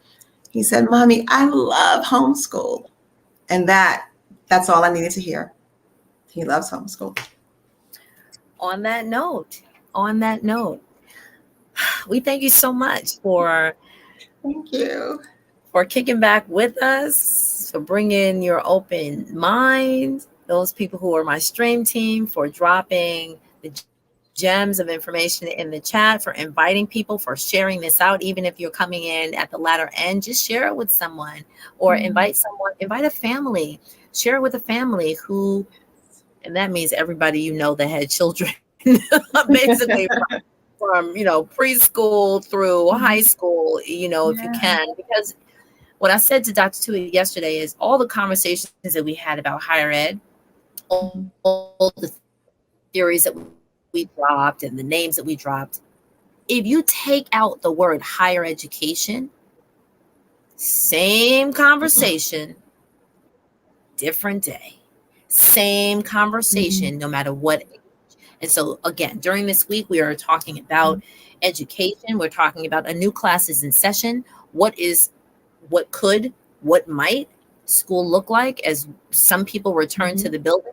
He said, Mommy, I love homeschool. And that's all I needed to hear. He loves homeschool. On that note, on that note, we thank you so much Thank you. for kicking back with us, for bringing your open mind, those people who are my stream team, for dropping the gems of information in the chat, for inviting people, for sharing this out. Even if you're coming in at the latter end, just share it with someone, or invite a family, share it with a family who, and that means everybody you know that had children, basically from preschool through high school, if you can, because what I said to Dr. Tui yesterday is all the conversations that we had about higher ed, all the theories that we dropped and the names that we dropped. If you take out the word higher education, same conversation, different day. Same conversation, no matter what. And so, again, during this week, we are talking about education. We're talking about a new class is in session. What might school look like as some people return to the building?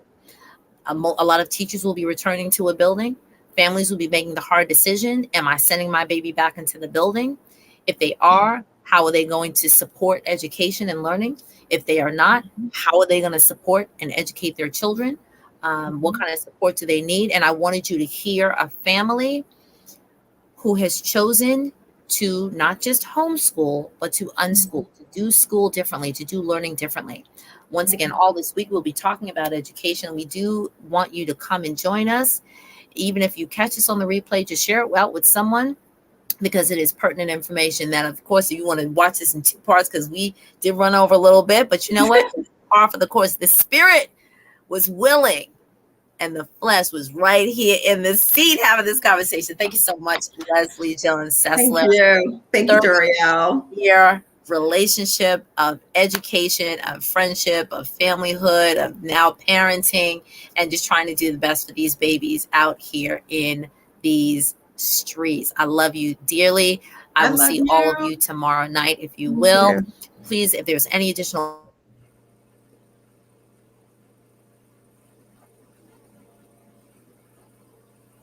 A lot of teachers will be returning to a building. Families will be making the hard decision. Am I sending my baby back into the building? If they are, how are they going to support education and learning? If they are not, how are they going to support and educate their children? What kind of support do they need? And I wanted you to hear a family who has chosen to not just homeschool, but to unschool, to do school differently, to do learning differently. Once again, all this week, we'll be talking about education. We do want you to come and join us. Even if you catch us on the replay, just share it out with someone, because it is pertinent information that, of course, if you want to watch this in two parts, because we did run over a little bit, but you know what? Par for the course. The spirit was willing and the flesh was right here in the seat having this conversation. Thank you so much, Lesley, Jill, and Sessler. Thank you. Thank you, Doriel. Your relationship of education, of friendship, of familyhood, of now parenting, and just trying to do the best for these babies out here in these streets. I love you dearly. I will see all of you tomorrow night, if you will. Please, if there's any additional